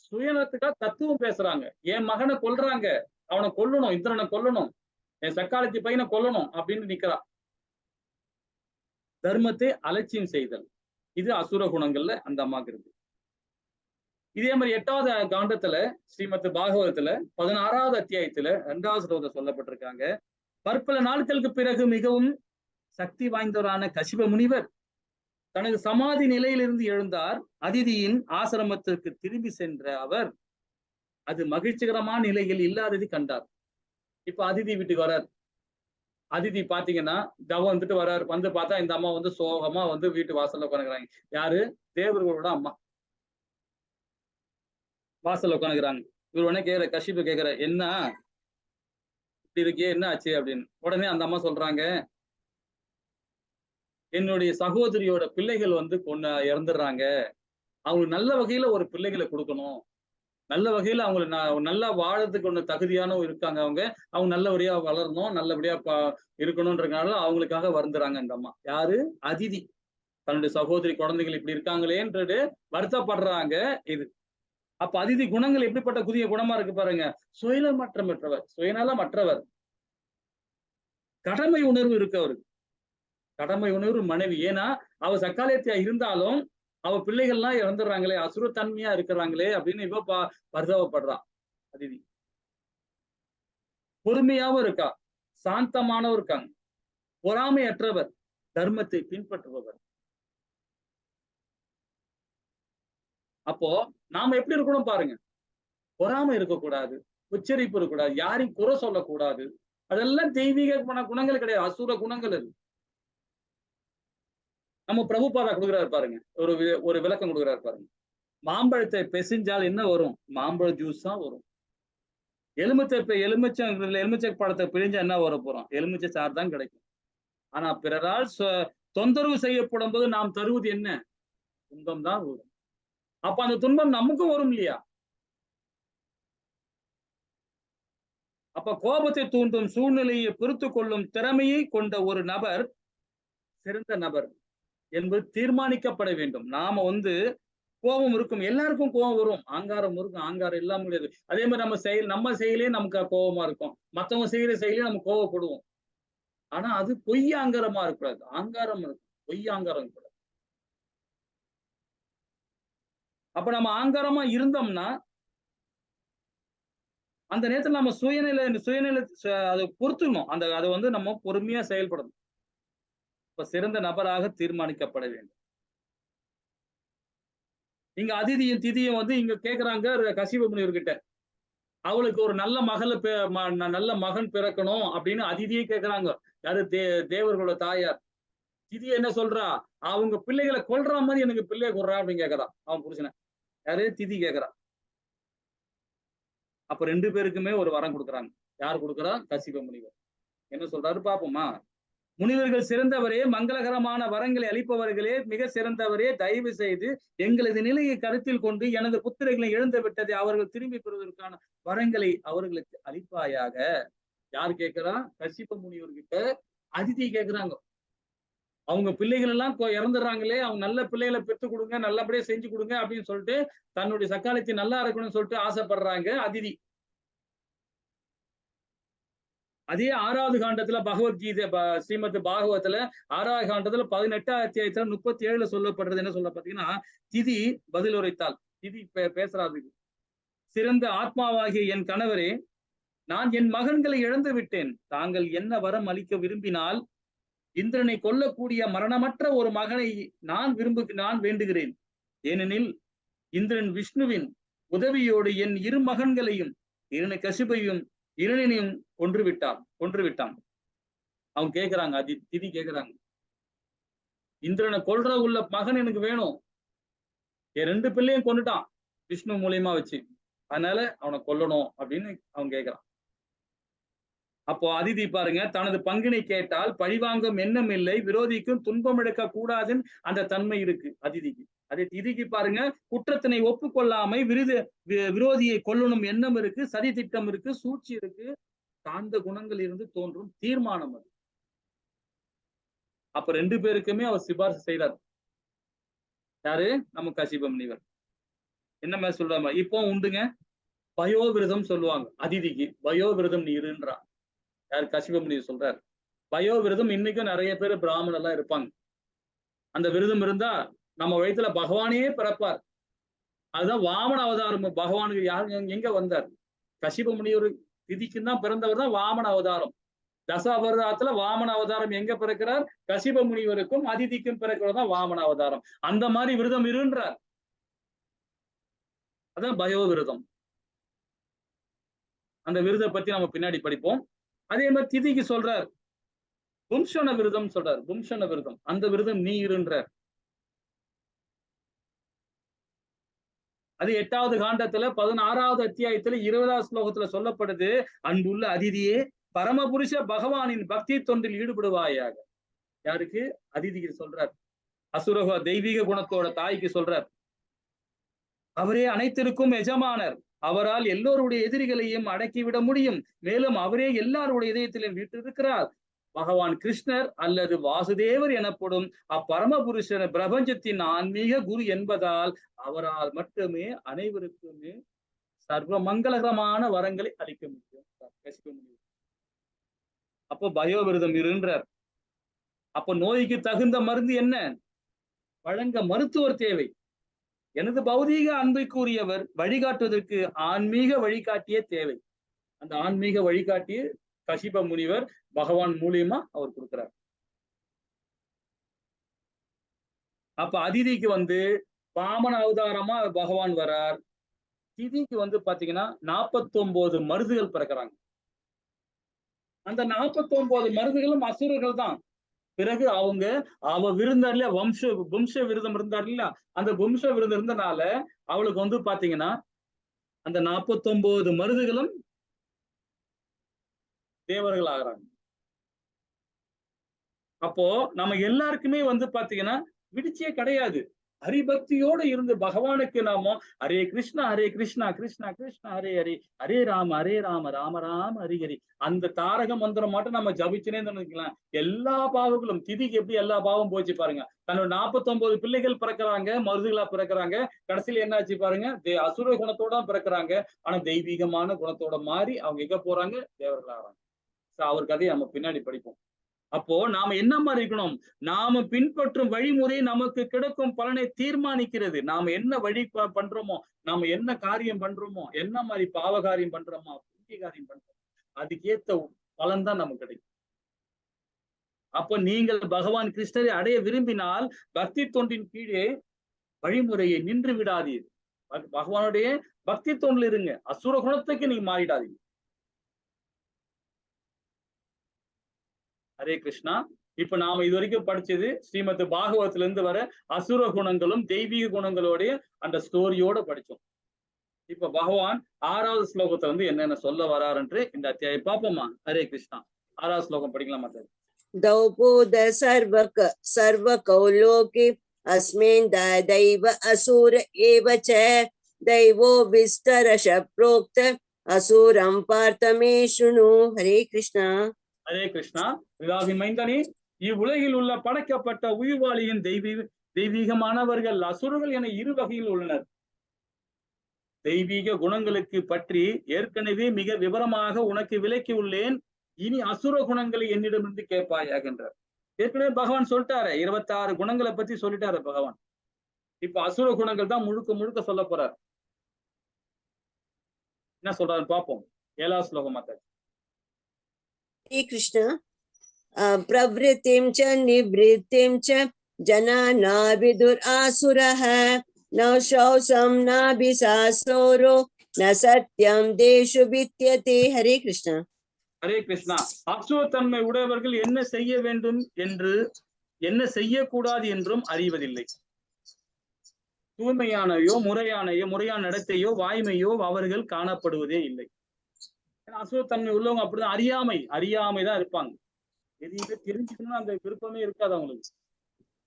சுயநலத்துக்காக தத்துவம் பேசுறாங்க. என் மகனை கொல்றாங்க, அவனை கொல்லணும், இந்திரனை கொல்லணும், என் சக்காலத்தி பையனை கொல்லணும் அப்படின்னு நிக்கிறா. தர்மத்தை அலட்சியம் செய்தல், இது அசுர குணங்கள்ல அந்த அம்மாக்கு இருக்கு. இதே மாதிரி 8வது காண்டத்துல ஸ்ரீமத் பாகவதத்துல 16வது அத்தியாயத்துல 2வது ஸ்லோகத்துல சொல்லப்பட்டிருக்காங்க. பற்பல நாட்களுக்கு பிறகு மிகவும் சக்தி வாய்ந்தவரான கசிப முனிவர் தனது சமாதி நிலையிலிருந்து எழுந்தார். அதிதியின் ஆசிரமத்திற்கு திரும்பி சென்ற அவர் அது மகிழ்ச்சிகரமான நிலையில் இல்லாததை கண்டார். இப்ப அதிதி வீட்டுக்கு வர்றார். அதிதி பாத்தீங்கன்னா தவம் வந்துட்டு வர்றாரு. வந்து பார்த்தா இந்த அம்மா வந்து சோகமா வந்து வீட்டு வாசல்ல உட்காந்துக்கிறாங்க. யாரு? தேவர்களோட அம்மா வாசல்ல உட்காந்துக்கிறாங்க. இவர் உடனே கேக்குற, கஷிப்பு கேக்குற, என்ன இப்படி இருக்கே, என்ன ஆச்சு அப்படின்னு. உடனே அந்த அம்மா சொல்றாங்க, என்னுடைய சகோதரியோட பிள்ளைகள் வந்து இறந்துடுறாங்க, அவங்களுக்கு நல்ல வகையில ஒரு பிள்ளைகளை கொடுக்கணும், நல்ல வகையில அவங்களை நல்லா வாழறதுக்கு ஒண்ணு தகுதியான இருக்காங்க, அவங்க நல்லபடியா வளரணும், நல்லபடியா இருக்கணும்ன்றதுனால அவங்களுக்காக வருந்துறாங்க இந்த அம்மா. யாரு? அதிதி. தன்னுடைய சகோதரி குழந்தைகள் இப்படி இருக்காங்களேன்றது வருத்தப்படுறாங்க. இது அப்ப அதிதி குணங்கள் எப்படிப்பட்ட புதிய குணமா இருக்கு பாருங்க. சுயநலமற்றவர், சுயநலமற்றவர், கடமை உணர்வு இருக்கு அவருக்கு, கடமை உணர்வு மனைவி. ஏன்னா அவ சக்காலத்தியா இருந்தாலும் அவ பிள்ளைகள்லாம் இறந்துடுறாங்களே, அசுரத்தன்மையா இருக்கிறாங்களே அப்படின்னு இவ பரிதாபப்படுறா. அதிதி பொறுமையாவும் இருக்கா, சாந்தமானவும் இருக்காங்க, பொறாமையற்றவர், தர்மத்தை பின்பற்றுபவர். அப்போ நாம எப்படி இருக்கணும் பாருங்க. பொறாமை இருக்கக்கூடாது, உச்சரிப்பு இருக்கக்கூடாது, யாரையும் குறை சொல்லக்கூடாது. அதெல்லாம் தெய்வீக குணங்கள் கிடையாது, அசுர குணங்கள் அது. நம்ம பிரபுபாதா கொடுக்குறாரு பாருங்க, ஒரு விளக்கம் கொடுக்குறாரு பாருங்க. மாம்பழத்தை பிசைஞ்சால் என்ன வரும்? மாம்பழ ஜூஸ் தான் வரும். எலுமிச்சை பழத்தை பிழிஞ்சா என்ன வர போறோம்? எலுமிச்சை சாறு தான் கிடைக்கும். ஆனா பிறரால் தொந்தரவு செய்யப்படும் போது நாம் தருவது என்ன? துன்பம் தான் வரும். அப்ப அந்த துன்பம் நமக்கும் வரும் இல்லையா? அப்ப கோபத்தை தூண்டும் சூழ்நிலையை பொறுத்து கொள்ளும் திறமையை கொண்ட ஒரு நபர் சிறந்த நபர் என்பது தீர்மானிக்கப்பட வேண்டும். நாம கோபம் இருக்கும், எல்லாருக்கும் கோபம் வரும், ஆங்காரம் இருக்கும், ஆங்காரம் இல்லாம முடியாது. அதே மாதிரி நம்ம செயலே நமக்கு கோபமா இருக்கும், மற்றவங்க செய்யற செயலே நம்ம கோபப்படுவோம். ஆனா அது பொய் ஆங்காரமா இருக்கக்கூடாது, ஆங்காரம் இருக்கும், பொய் ஆங்காரம் இருக்கக்கூடாது. அப்ப நம்ம ஆங்காரமா இருந்தோம்னா அந்த நேரத்துல நம்ம சுயநிலை அதை பொறுத்துக்கணும். அது நம்ம பொறுமையா செயல்படணும். இப்ப சிறந்த நபராக தீர்மானிக்கப்பட வேண்டும். இங்க அதிதியும் திதியும் இங்க கேக்குறாங்க கசிப முனிவர்கிட்ட, அவளுக்கு ஒரு நல்ல மகன் பிறக்கணும் அப்படின்னு அதிதியே கேக்குறாங்க. யாரு? தேவர்களோட தாயார். திதி என்ன சொல்றா? அவங்க பிள்ளைகளை கொல்ற மாதிரி எனக்கு பிள்ளைய கொல்றா அப்படின்னு கேக்குறா அவன் புருஷனை. யாரு? திதி கேக்குறா. அப்ப 2 பேருக்குமே ஒரு வரம் கொடுக்குறாங்க. யார் கொடுக்குறா? கசிப முனிவர். என்ன சொல்றாரு பாப்போமா? முனிவர்கள் சிறந்தவரே, மங்களகரமான வரங்களை அளிப்பவர்களே, மிக சிறந்தவரே, தயவு செய்து எங்களது நிலையை கருத்தில் கொண்டு எனது புத்திரர்களை இழந்து விட்டதை அவர்கள் திரும்பி பெறுவதற்கான வரங்களை அவர்களுக்கு அளிப்பாயாக. யார் கேட்கிறா? கசிப முனிவர்கிட்ட அதிதி கேட்கிறாங்க. அவங்க பிள்ளைகள் எல்லாம் இறந்துடுறாங்களே, அவங்க நல்ல பிள்ளைகளை பெற்று கொடுங்க, நல்லபடியா செஞ்சு கொடுங்க அப்படின்னு சொல்லிட்டு தன்னுடைய சக்காலத்தை நல்லா இருக்கணும்னு சொல்லிட்டு ஆசைப்படுறாங்க அதிதி. அதே 6வது காண்டத்துல பகவத்கீதை ஸ்ரீமத் பாகவத்துல 6வது காண்டத்துல 18வது அத்தியாயத்துல 37 சொல்லப்படுறது என்ன சொல்ல பாத்தீங்கன்னா, திதி பதில் உரைத்தாள். திதி பேசுறாது, சிறந்த ஆத்மாவாகிய என் கணவரே, நான் என் மகன்களை இழந்து விட்டேன். தாங்கள் என்ன வரம் அளிக்க விரும்பினால் இந்திரனை கொல்லக்கூடிய மரணமற்ற ஒரு மகனை நான் வேண்டுகிறேன். ஏனெனில் இந்திரன் விஷ்ணுவின் உதவியோடு என் 2 மகன்களையும் கசிபையும் இரணினையும் கொன்று விட்டான். அவங்க கேட்கிறாங்க, திதி கேட்கிறாங்க, இந்திரனை கொல்ற உள்ள மகன் எனக்கு வேணும், என் 2 பிள்ளையும் கொண்டுட்டான் விஷ்ணு மூலியமா வச்சு, அதனால அவனை கொல்லணும் அப்படின்னு அவன் கேட்கிறான். அப்போ அதிதி பாருங்க, தனது பங்கினை கேட்டால் பழிவாங்கும் எண்ணம் இல்லை, விரோதிக்கும் துன்பம் எடுக்க கூடாதுன்னு அந்த தன்மை இருக்கு அதிதிக்கு. அதே திதிக்கு பாருங்க, குற்றத்தினை ஒப்புக்கொள்ளாமை, விரோதியை கொல்லணும் எண்ணம் இருக்கு, சதி திட்டம் இருக்கு, சூழ்ச்சி இருக்கு, சார்ந்த குணங்கள் இருந்து தோன்றும் தீர்மானம் அது. அப்ப 2 பேருக்குமே அவர் சிபாரிசு செய்யறார். யாரு? நம்ம கசிப முனிவர். என்ன மாதிரி சொல்றாங்க இப்போ உண்டுங்க. பயோவிரதம் சொல்லுவாங்க அதிதிக்கு. பயோவிரதம் நீ இருன்றா. யாரு? கசிப முனிவர் சொல்றாரு. பயோவிரதம் இன்னைக்கும் நிறைய பேர் பிராமணர் எல்லாம் இருப்பாங்க. அந்த விரதம் இருந்தா நம்ம வயித்துல பகவானே பிறப்பார். அதுதான் வாமன அவதாரம். பகவானுக்கு யாரு எங்க வந்தார்? கசிப முனிவர் திதிக்குன்னு தான் பிறந்தவர் தான் வாமன அவதாரம். தச அவதாரத்துல வாமன அவதாரம் எங்க பிறக்கிறார்? கசிப முனிவருக்கும் அதிதிக்கும் பிறக்கிறது தான் வாமன அவதாரம். அந்த மாதிரி விரதம் இருன்றார். அதான் பயோ விரதம். அந்த விரதத்தை பத்தி நம்ம பின்னாடி படிப்போம். அதே மாதிரி திதிக்கு சொல்றார் பும்சன விரதம் சொல்றார். பும்சன விரதம், அந்த விரதம் நீ இருன்றார். அது 8வது காண்டத்துல 16வது அத்தியாயத்துல 20வது ஸ்லோகத்துல சொல்லப்படுது. அன்புள்ள அதிதியே, பரமபுருஷ பகவானின் பக்தி தொண்டில் ஈடுபடுவாயாக. யாருக்கு? அதிதிக்கு சொல்றார். அசுரக தெய்வீக குணத்தோட தாய்க்கு சொல்றார். அவரே அனைத்திற்கும் எஜமானர். அவரால் எல்லோருடைய எதிரிகளையும் அடக்கிவிட முடியும். மேலும் அவரே எல்லாருடைய இதயத்திலும் வீட்டிருக்கிறார். பகவான் கிருஷ்ணர் அல்லது வாசுதேவர் எனப்படும் அப்பரமபுருஷன் பிரபஞ்சத்தின் ஆன்மீக குரு என்பதால் அவரால் மட்டுமே அனைவருக்குமே சர்வ மங்களகரமான வரங்களை அளிக்க முடியும். அப்போ பயோவிரதம் இருன்றார். அப்ப நோய்க்கு தகுந்த மருந்து என்ன? வழங்க மருத்துவர் தேவை. எனது பௌதீக அன்பைக்குரியவர் வழிகாட்டுவதற்கு ஆன்மீக வழிகாட்டியே தேவை. அந்த ஆன்மீக வழிகாட்டிய கசிப முனிவர் பகவான் மூலியமா அவர் கொடுக்கிறார். அப்ப அதிதிக்கு வாமன அவதாரமா பகவான் வரார். திதிக்கு பாத்தீங்கன்னா 49 மருதுகள் பிறக்கிறாங்க. அந்த 49 மருதுகளும் அசுரர்கள் தான். பிறகு அவ விருந்தார்ல வம்ச விரதம் இருந்தார் இல்ல, அந்த வம்ச விரதம் இருந்தனால அவளுக்கு பாத்தீங்கன்னா அந்த 49 மருதுகளும் தேவர்கள் ஆகிறாங்க. அப்போ நம்ம எல்லாருக்குமே பாத்தீங்கன்னா விடிச்சே கிடையாது. ஹரிபக்தியோட இருந்து பகவானுக்கு நாம ஹரே கிருஷ்ணா கிருஷ்ணா கிருஷ்ணா ஹரே ஹரி, ஹரே ராம ராம ராம ஹரி ஹரி, அந்த தாரக மந்திரம் மட்டும் நம்ம ஜபிச்சுனே நினைக்கலாம். எல்லா பாவங்களும் திதிக்கு எப்படி எல்லா பாவம் போச்சு பாருங்க. தன்னோட 49 பிள்ளைகள் பிறக்கிறாங்க, மருதுகளா பிறக்கிறாங்க. கடைசியில என்ன ஆச்சு பாருங்க, அசுர குணத்தோட பிறக்கிறாங்க. ஆனா தெய்வீகமான குணத்தோட மாறி அவங்க எங்க போறாங்க? தேவர்களாகிறாங்க. அவர் கதையை நம்ம பின்னாடி படிப்போம். அப்போ நாம என்ன மாதிரி இருக்கணும்? நாம பின்பற்றும் வழிமுறை நமக்கு கிடைக்கும் பலனை தீர்மானிக்கிறது. நாம என்ன வழி பண்றோமோ, நாம என்ன காரியம் பண்றோமோ, என்ன மாதிரி பாவ காரியம் பண்றோமோ, புண்ணிய காரியம் பண்றோமோ, அதுக்கேத்த பலன் தான் நமக்கு கிடைக்கும். அப்ப நீங்கள் பகவான் கிருஷ்ணரை அடைய விரும்பினால் பக்தி தொண்டின் கீழே வழிமுறையை நின்று விடாதீர். பகவானுடைய பக்தி தொண்டில் இருங்க. அசுர குணத்துக்கு நீங்க மாறிடாதீங்க. ஹரே கிருஷ்ணா. இப்ப நாம இது வரைக்கும் படிச்சது ஸ்ரீமத் பாகவத்துல இருந்து வர அசுர குணங்களும் தெய்வீக குணங்களோடைய அந்த ஸ்டோரியோட படிச்சோம். இப்ப பகவான் 6வது ஸ்லோகத்தை என்னென்ன சொல்ல வராருன்று இந்த அத்தியாயம் பார்ப்போமா? ஹரே கிருஷ்ணா. 6வது ஸ்லோகம் படிக்கலாமா சார்?
தௌபூத சர்வ கௌலோகி அஸ்மின் தைவ அசூர ஏவச்ச தைவோ விஸ்தரஷ புரோக்த அசூரம் பார்த்தமே சுணு. ஹரே கிருஷ்ணா.
ஹரே கிருஷ்ணா. விவாகின் மைந்தனே, இவ்வுலகில் உள்ள படைக்கப்பட்ட உயிர்வாளியின் தெய்வீகமானவர்கள் அசுரர்கள் என 2 வகையில் உள்ளனர். தெய்வீக குணங்களுக்கு பற்றி ஏற்கனவே மிக விவரமாக உனக்கு விளக்கி உள்ளேன். இனி அசுர குணங்களை என்னிடமிருந்து கேட்பாயாகின்றார். ஏற்கனவே பகவான் சொல்லிட்டாரு, 26 குணங்களை பத்தி சொல்லிட்டாரு பகவான். இப்ப அசுர குணங்கள் தான் முழுக்க சொல்ல போறார். என்ன சொல்றாரு பார்ப்போம். 7வது ஸ்லோகம் மாத்தாச்சு.
ஹரே கிருஷ்ணா. பிரவ்ருத்திம் ச நிவ்ருத்திம் ச ஜனானா விதுர் ஆசுரஹ ந ஷௌசம் நாபிசாசோரோ ந சத்யம் தேஷு வித்யதே. ஹரே கிருஷ்ணா.
ஹரே கிருஷ்ணா. அசுரத்தன்மை உடையவர்கள் என்ன செய்ய வேண்டும் என்று, என்ன செய்யக்கூடாது என்றும் அறிவதில்லை. தூய்மையானவையோ முறையான நடத்தையோ வாய்மையோ அவர்கள் காணப்படுவதே இல்லை. அசுரத்தன்மை உள்ளவங்க அப்படிதான் அறியாமைதான் இருப்பாங்க. எதையுமே தெரிஞ்சுக்கணும்னு அந்த விருப்பமே இருக்காது அவங்களுக்கு.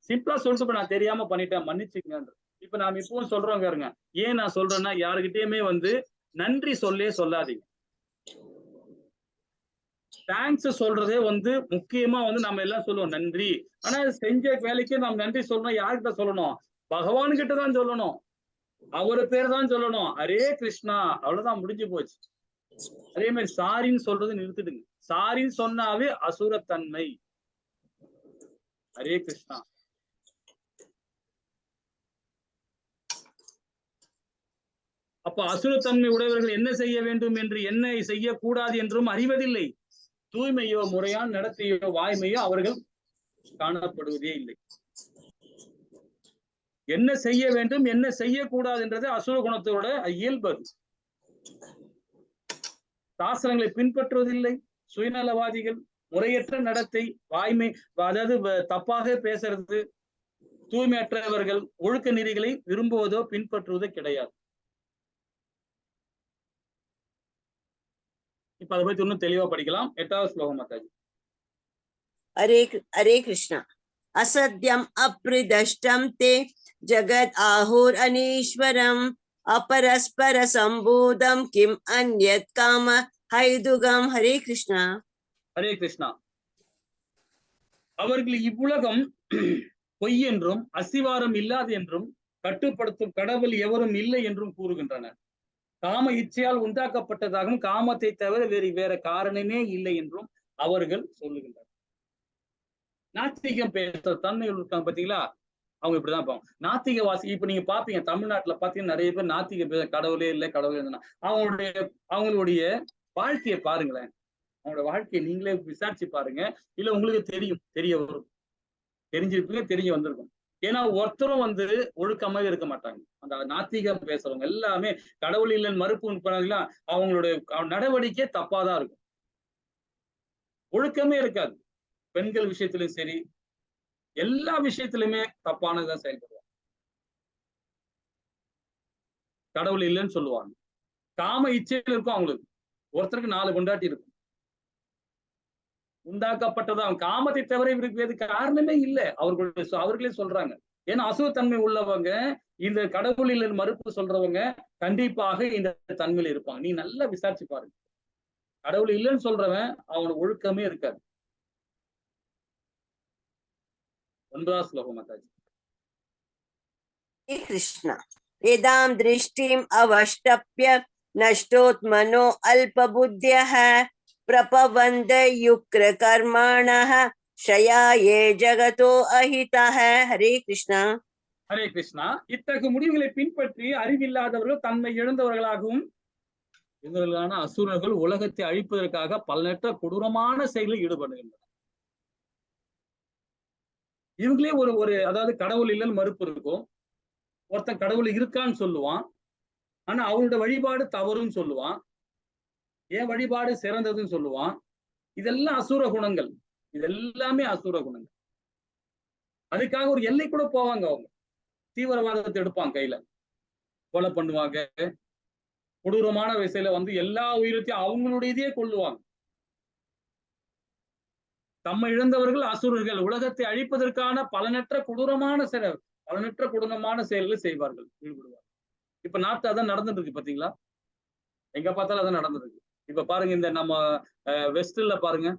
சிம்பிளா சொல்லிட்டு நான் தெரியாம பண்ணிட்டேன், மன்னிச்சுக்கங்க. இப்ப நாம இப்பவும் சொல்றோம் பாருங்க. ஏன் நான் சொல்றேன்னா, யாருக்கிட்டயுமே நன்றி சொல்லாதீங்க. தேங்க்ஸ் சொல்றதே முக்கியமா நம்ம எல்லாம் சொல்லுவோம் நன்றி. ஆனா செஞ்ச வேலைக்கு நாம் நன்றி சொல்லணும். யார்கிட்ட சொல்லணும்? பகவான் கிட்ட தான் சொல்லணும். அவரு பேர் தான் சொல்லணும், ஹரே கிருஷ்ணா, அவ்வளவுதான், முடிஞ்சு போச்சு. அதே மாதிரி சாரின்னு சொல்றது நிறுத்திடுங்க. சாரின்னு சொன்னாவே அசுரத்தன்மை. ஹரே கிருஷ்ணா. அப்ப அசுரத்தன்மை உடையவர்கள் என்ன செய்ய வேண்டும் என்று, என்ன செய்யக்கூடாது என்றும் அறிவதில்லை. தூய்மையோ முறையான நடத்தையோ வாய்மையோ அவர்கள் காணப்படுவதே இல்லை. என்ன செய்ய வேண்டும் என்ன செய்யக்கூடாது என்றது அசுர குணத்தோட இயல்பு. சாஸ்திரங்களை பின்பற்றுவதில்லை. சுயநலவாதிகள், முறையற்ற நடத்தை, வாய்மை, அதாவது தப்பாக பேசுறது, தூய்மையற்றவர்கள் ஒழுக்க நெறிகளை விரும்புவதோ பின்பற்றுவதோ கிடையாது. இப்ப அதை பத்தி இன்னும் தெளிவா படிக்கலாம். 8வது ஸ்லோகம் மாதாஜி.
हरे कृष्ण। असत्यम अप्रिदष्टम ते जगद आहुर अनीश्वरम अपरस्पर संबोधम किम अन्यत काम हैदुगम। हरे कृष्णा।
ஹரே கிருஷ்ணா. அவர்கள் இவ்வுலகம் பொய் என்றும் அசிவாரம் இல்லாது என்றும் கட்டுப்படுத்தும் கடவுள் எவரும் இல்லை என்றும் கூறுகின்றனர். காம இச்சையால் உண்டாக்கப்பட்டதாகவும் காமத்தை தவிர வேற காரணமே இல்லை என்றும் அவர்கள் சொல்லுகின்றனர். நாத்திகம் பேசுற தன்மைகள் இருக்காங்க பாத்தீங்களா, அவங்க இப்படிதான் இருப்பாங்க. நாத்திகவாசி இப்ப நீங்க பாப்பீங்க, தமிழ்நாட்டுல பாத்தீங்கன்னா நிறைய பேர் நாத்திக பேச, கடவுளே இல்லை கடவுளே இல்லைன்னா அவங்களுடைய வாழ்க்கையை பாருங்களேன். அவங்களோட வாழ்க்கையை நீங்களே விசாரிச்சு பாருங்க. இல்ல உங்களுக்கு தெரியும், தெரிய வரும், தெரிஞ்சிருப்பீங்க, தெரிய வந்திருக்கும். ஏன்னா ஒருத்தரும் ஒழுக்கமாக இருக்க மாட்டாங்க. அந்த நாத்திகம் பேசுறவங்க எல்லாமே கடவுள் இல்லைன்னு மறுப்பு பண்ணாங்களா, அவங்களுடைய நடவடிக்கை தப்பாதான் இருக்கும். ஒழுக்கமே இருக்காது. பெண்கள் விஷயத்திலும் சரி, எல்லா விஷயத்திலுமே தப்பானதான் செயல்படுவாங்க. கடவுள் இல்லைன்னு சொல்லுவாங்க. காம இச்சையில் இருக்கும் அவங்களுக்கு. ஒருத்தருக்கு 4 கொண்டாட்டி இருக்கும். உண்டாக்கப்பட்டதான் காமத்தை தவிர இவருக்கு வேறு காரணமே இல்லை அவர்களே சொல்றாங்க. ஏன்னா அசுரத்தன்மை உள்ளவங்க, இந்த கடவுள் இல்லைன்னு மறுப்பு சொல்றவங்க கண்டிப்பாக இந்த தன்மையில இருப்பாங்க. நீ நல்லா விசாரிச்சு பாருங்க. கடவுள் இல்லைன்னு சொல்றவன் அவனுக்கு ஒழுக்கமே இருக்காது. 1வது ஸ்லோகம் மாதாஜி.
कृष्ण। यदां दृष्टिम् अवष्टप्य नष्टोत्मनो अल्पबुद्ध्यः प्रपवन्द युक्तकर्माणः क्षयाये जगतो अहितः। हरे कृष्णा।
ஹரே கிருஷ்ணா. இத்தகு முடிவுகளை பின்பற்றி அறிவில்லாதவர்கள், தன்மை இழந்தவர்களாகவும் இவர்களான அசுரர்கள் உலகத்தை அழிப்பதற்காக பலனற்ற கொடூரமான செயலில் ஈடுபடுகின்றனர். இவங்களே ஒரு அதாவது கடவுள் இல்லைன்னு மறுப்பு இருக்கும். ஒருத்தன் கடவுள் இருக்கான்னு சொல்லுவான், ஆனா அவங்களோட வழிபாடு தவறுன்னு சொல்லுவான், ஏன் வழிபாடு சிறந்ததுன்னு சொல்லுவான். இதெல்லாம் அசுர குணங்கள். இதெல்லாமே அசுர குணங்கள். அதுக்காக ஒரு எல்லை கூட போவாங்க. அவங்க தீவிரவாதத்தை எடுப்பாங்க கையில, கொலை பண்ணுவாங்க, கொடூரமான வயசுல எல்லா உயிரத்தையும் அவங்களுடையதே கொள்ளுவாங்க. தம்மை இழந்தவர்கள் அசுரர்கள் உலகத்தை அழிப்பதற்கான பலனற்ற கொடூரமான செயல்களை செய்வார்கள், ஈடுபடுவார்கள். இப்ப நாட்டு அதான் நடந்துட்டு இருக்கு பாத்தீங்களா, எங்க பார்த்தாலும் அதான் நடந்துட்டு இருக்கு. இப்ப பாருங்க, இந்த நம்ம வெஸ்ட்ல பாருங்க,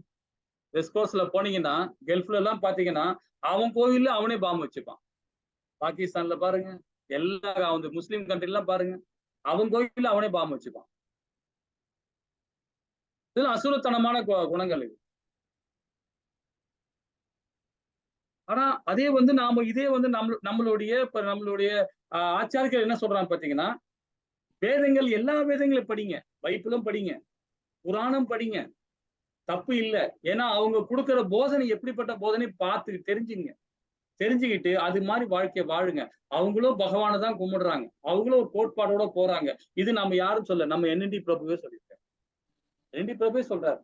வெஸ்ட் கோஸ்ட்ல போனீங்கன்னா, கல்ஃப்ல எல்லாம் பாத்தீங்கன்னா அவன் கோவில்ல அவனே பாம்பு வச்சுப்பான். பாகிஸ்தான்ல பாருங்க, எல்லா முஸ்லீம் கண்ட்ரி எல்லாம் பாருங்க, அவன் கோவில்ல அவனே பாம்பு வச்சுப்பான். இதெல்லாம் அசுரத்தனமான குணங்கள் இது. ஆனா அதே நாம இதே நம்மளுடைய ஆச்சாரியர்கள் என்ன சொல்றாங்க பாத்தீங்கன்னா, வேதங்கள் எல்லா வேதங்களும் படிங்க, பைபிளும் படிங்க, புராணம் படிங்க, தப்பு இல்லை. ஏன்னா அவங்க கொடுக்கிற போதனை எப்படிப்பட்ட போதனை பார்த்து தெரிஞ்சுக்கிட்டு அது மாதிரி வாழ்க்கையை வாழுங்க. அவங்களும் பகவானை தான் கும்பிடுறாங்க, அவங்களும் ஒரு கோட்பாடோட போறாங்க. இது நம்ம யாரும் சொல்ல, நம்ம NND பிரபுவே சொல்லியிருக்காரு. NND பிரபுவே சொல்றாரு,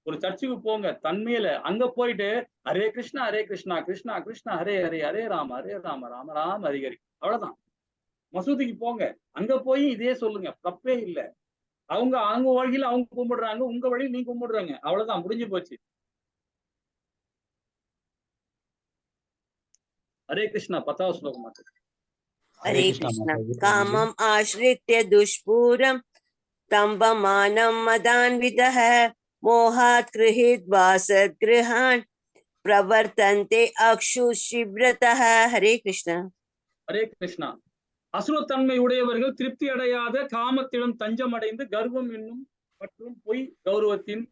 ஒரு சர்ச்சுக்கு போங்க, தன்மையில அங்க போயிட்டு ஹரே கிருஷ்ணா கிருஷ்ணா கிருஷ்ணா ஹரே ஹரே, ஹரே ராம ராம ராம ஹரி ஹரி, அவ்வளவுதான். மசூதிக்கு போங்க, அங்க போய் இதே சொல்லுங்க, தப்பே இல்லை. அவங்க வழியில அவங்க கும்பிடுறாங்க, உங்க வழியில் நீங்க கும்பிடுறாங்க, அவ்வளவுதான், முடிஞ்சு போச்சு. ஹரே கிருஷ்ணா. 10வது ஸ்லோகம் மாத்து.
हरे कृष्ण। कामम् आश्रित्य दुष्पूरं तम्बमानं मदान्वितः मोहात् गृहीत्वा सद्गृहान् प्रवर्तन्ते अक्षुषिव्रतः। हरे कृष्ण।
ஹரே கிருஷ்ணா. அசுரத்தன்மை உடையவர்கள் திருப்தி அடையாத காமத்திடம் தஞ்சமடைந்து கர்வம் என்னும் மற்றும் பொய் கௌரவத்தின்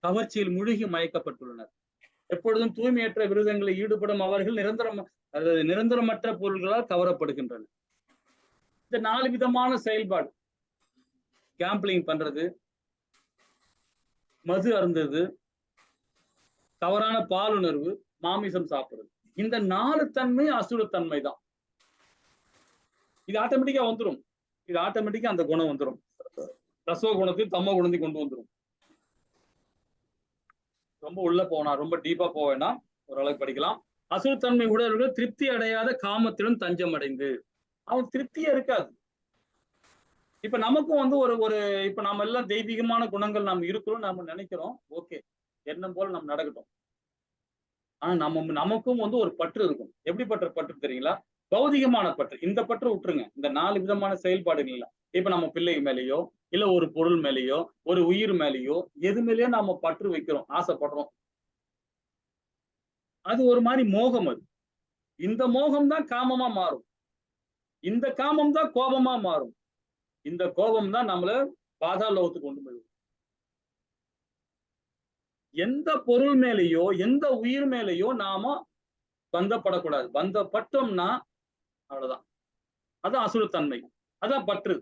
கவர்ச்சியில் மூழ்கி மயக்கப்பட்டுள்ளனர். எப்பொழுதும் தூய்மையற்ற விருதங்களில் ஈடுபடும் அவர்கள் நிரந்தரமற்ற பொருள்களால் கவரப்படுகின்றனர். இந்த 4 விதமான செயல்பாடு, கேம்பிளிங் பண்றது, மது அருந்தது, தவறான பாலுணர்வு, மாமிசம் சாப்பிடுறது, இந்த 4 தன்மை அசுரத்தன்மை தான். இது ஆட்டோமேட்டிக்கா வந்துடும். இது ஆட்டோமேட்டிக்கா அந்த குணம் வந்துடும். ரசோ குணத்தையும் தமோ குணத்தையும் கொண்டு வந்துடும். ரொம்ப உள்ள போனா, ரொம்ப டீப்பா போவேன்னா ஓரளவுக்கு படிக்கலாம். அசுரத்தன்மை உடையவர்கள் திருப்தி அடையாத காமத்திலும் தஞ்சம் அடைந்து, அவன் திருப்தியே இருக்காது. இப்ப நமக்கும் வந்து இப்ப நாம எல்லாம் தெய்வீகமான குணங்கள் நாம் இருக்கிறோம், நாம நினைக்கிறோம். ஓகே, எண்ணம் போல நம்ம நடக்கட்டும். ஆனா நமக்கும் வந்து ஒரு பற்று இருக்கும். எப்படிப்பட்ட பற்று தெரியுங்களா? பௌதிகமான பற்று. இந்த பற்று விட்டுருங்க. இந்த 4 விதமான செயல்பாடுகள் இல்ல. இப்ப நம்ம பிள்ளை மேலேயோ, இல்ல ஒரு பொருள் மேலேயோ, ஒரு உயிர் மேலேயோ, எது மேலேயோ நாம பற்று வைக்கிறோம், ஆசைப்படுறோம். அது ஒரு மாதிரி மோகம். அது இந்த மோகம் தான் காமமா மாறும். இந்த காமம் தான் கோபமா மாறும். இந்த கோபம் தான் நம்மள பாதாள லோகத்துக்கு கொண்டு போயிடும். எந்த பொருள் மேலேயோ, எந்த உயிர் மேலேயோ நாம பந்தப்படக்கூடாது. பந்தப்பட்டோம்னா அவ்வளவுதான். அதான் அசுரத்தன்மை, அதான் பற்று.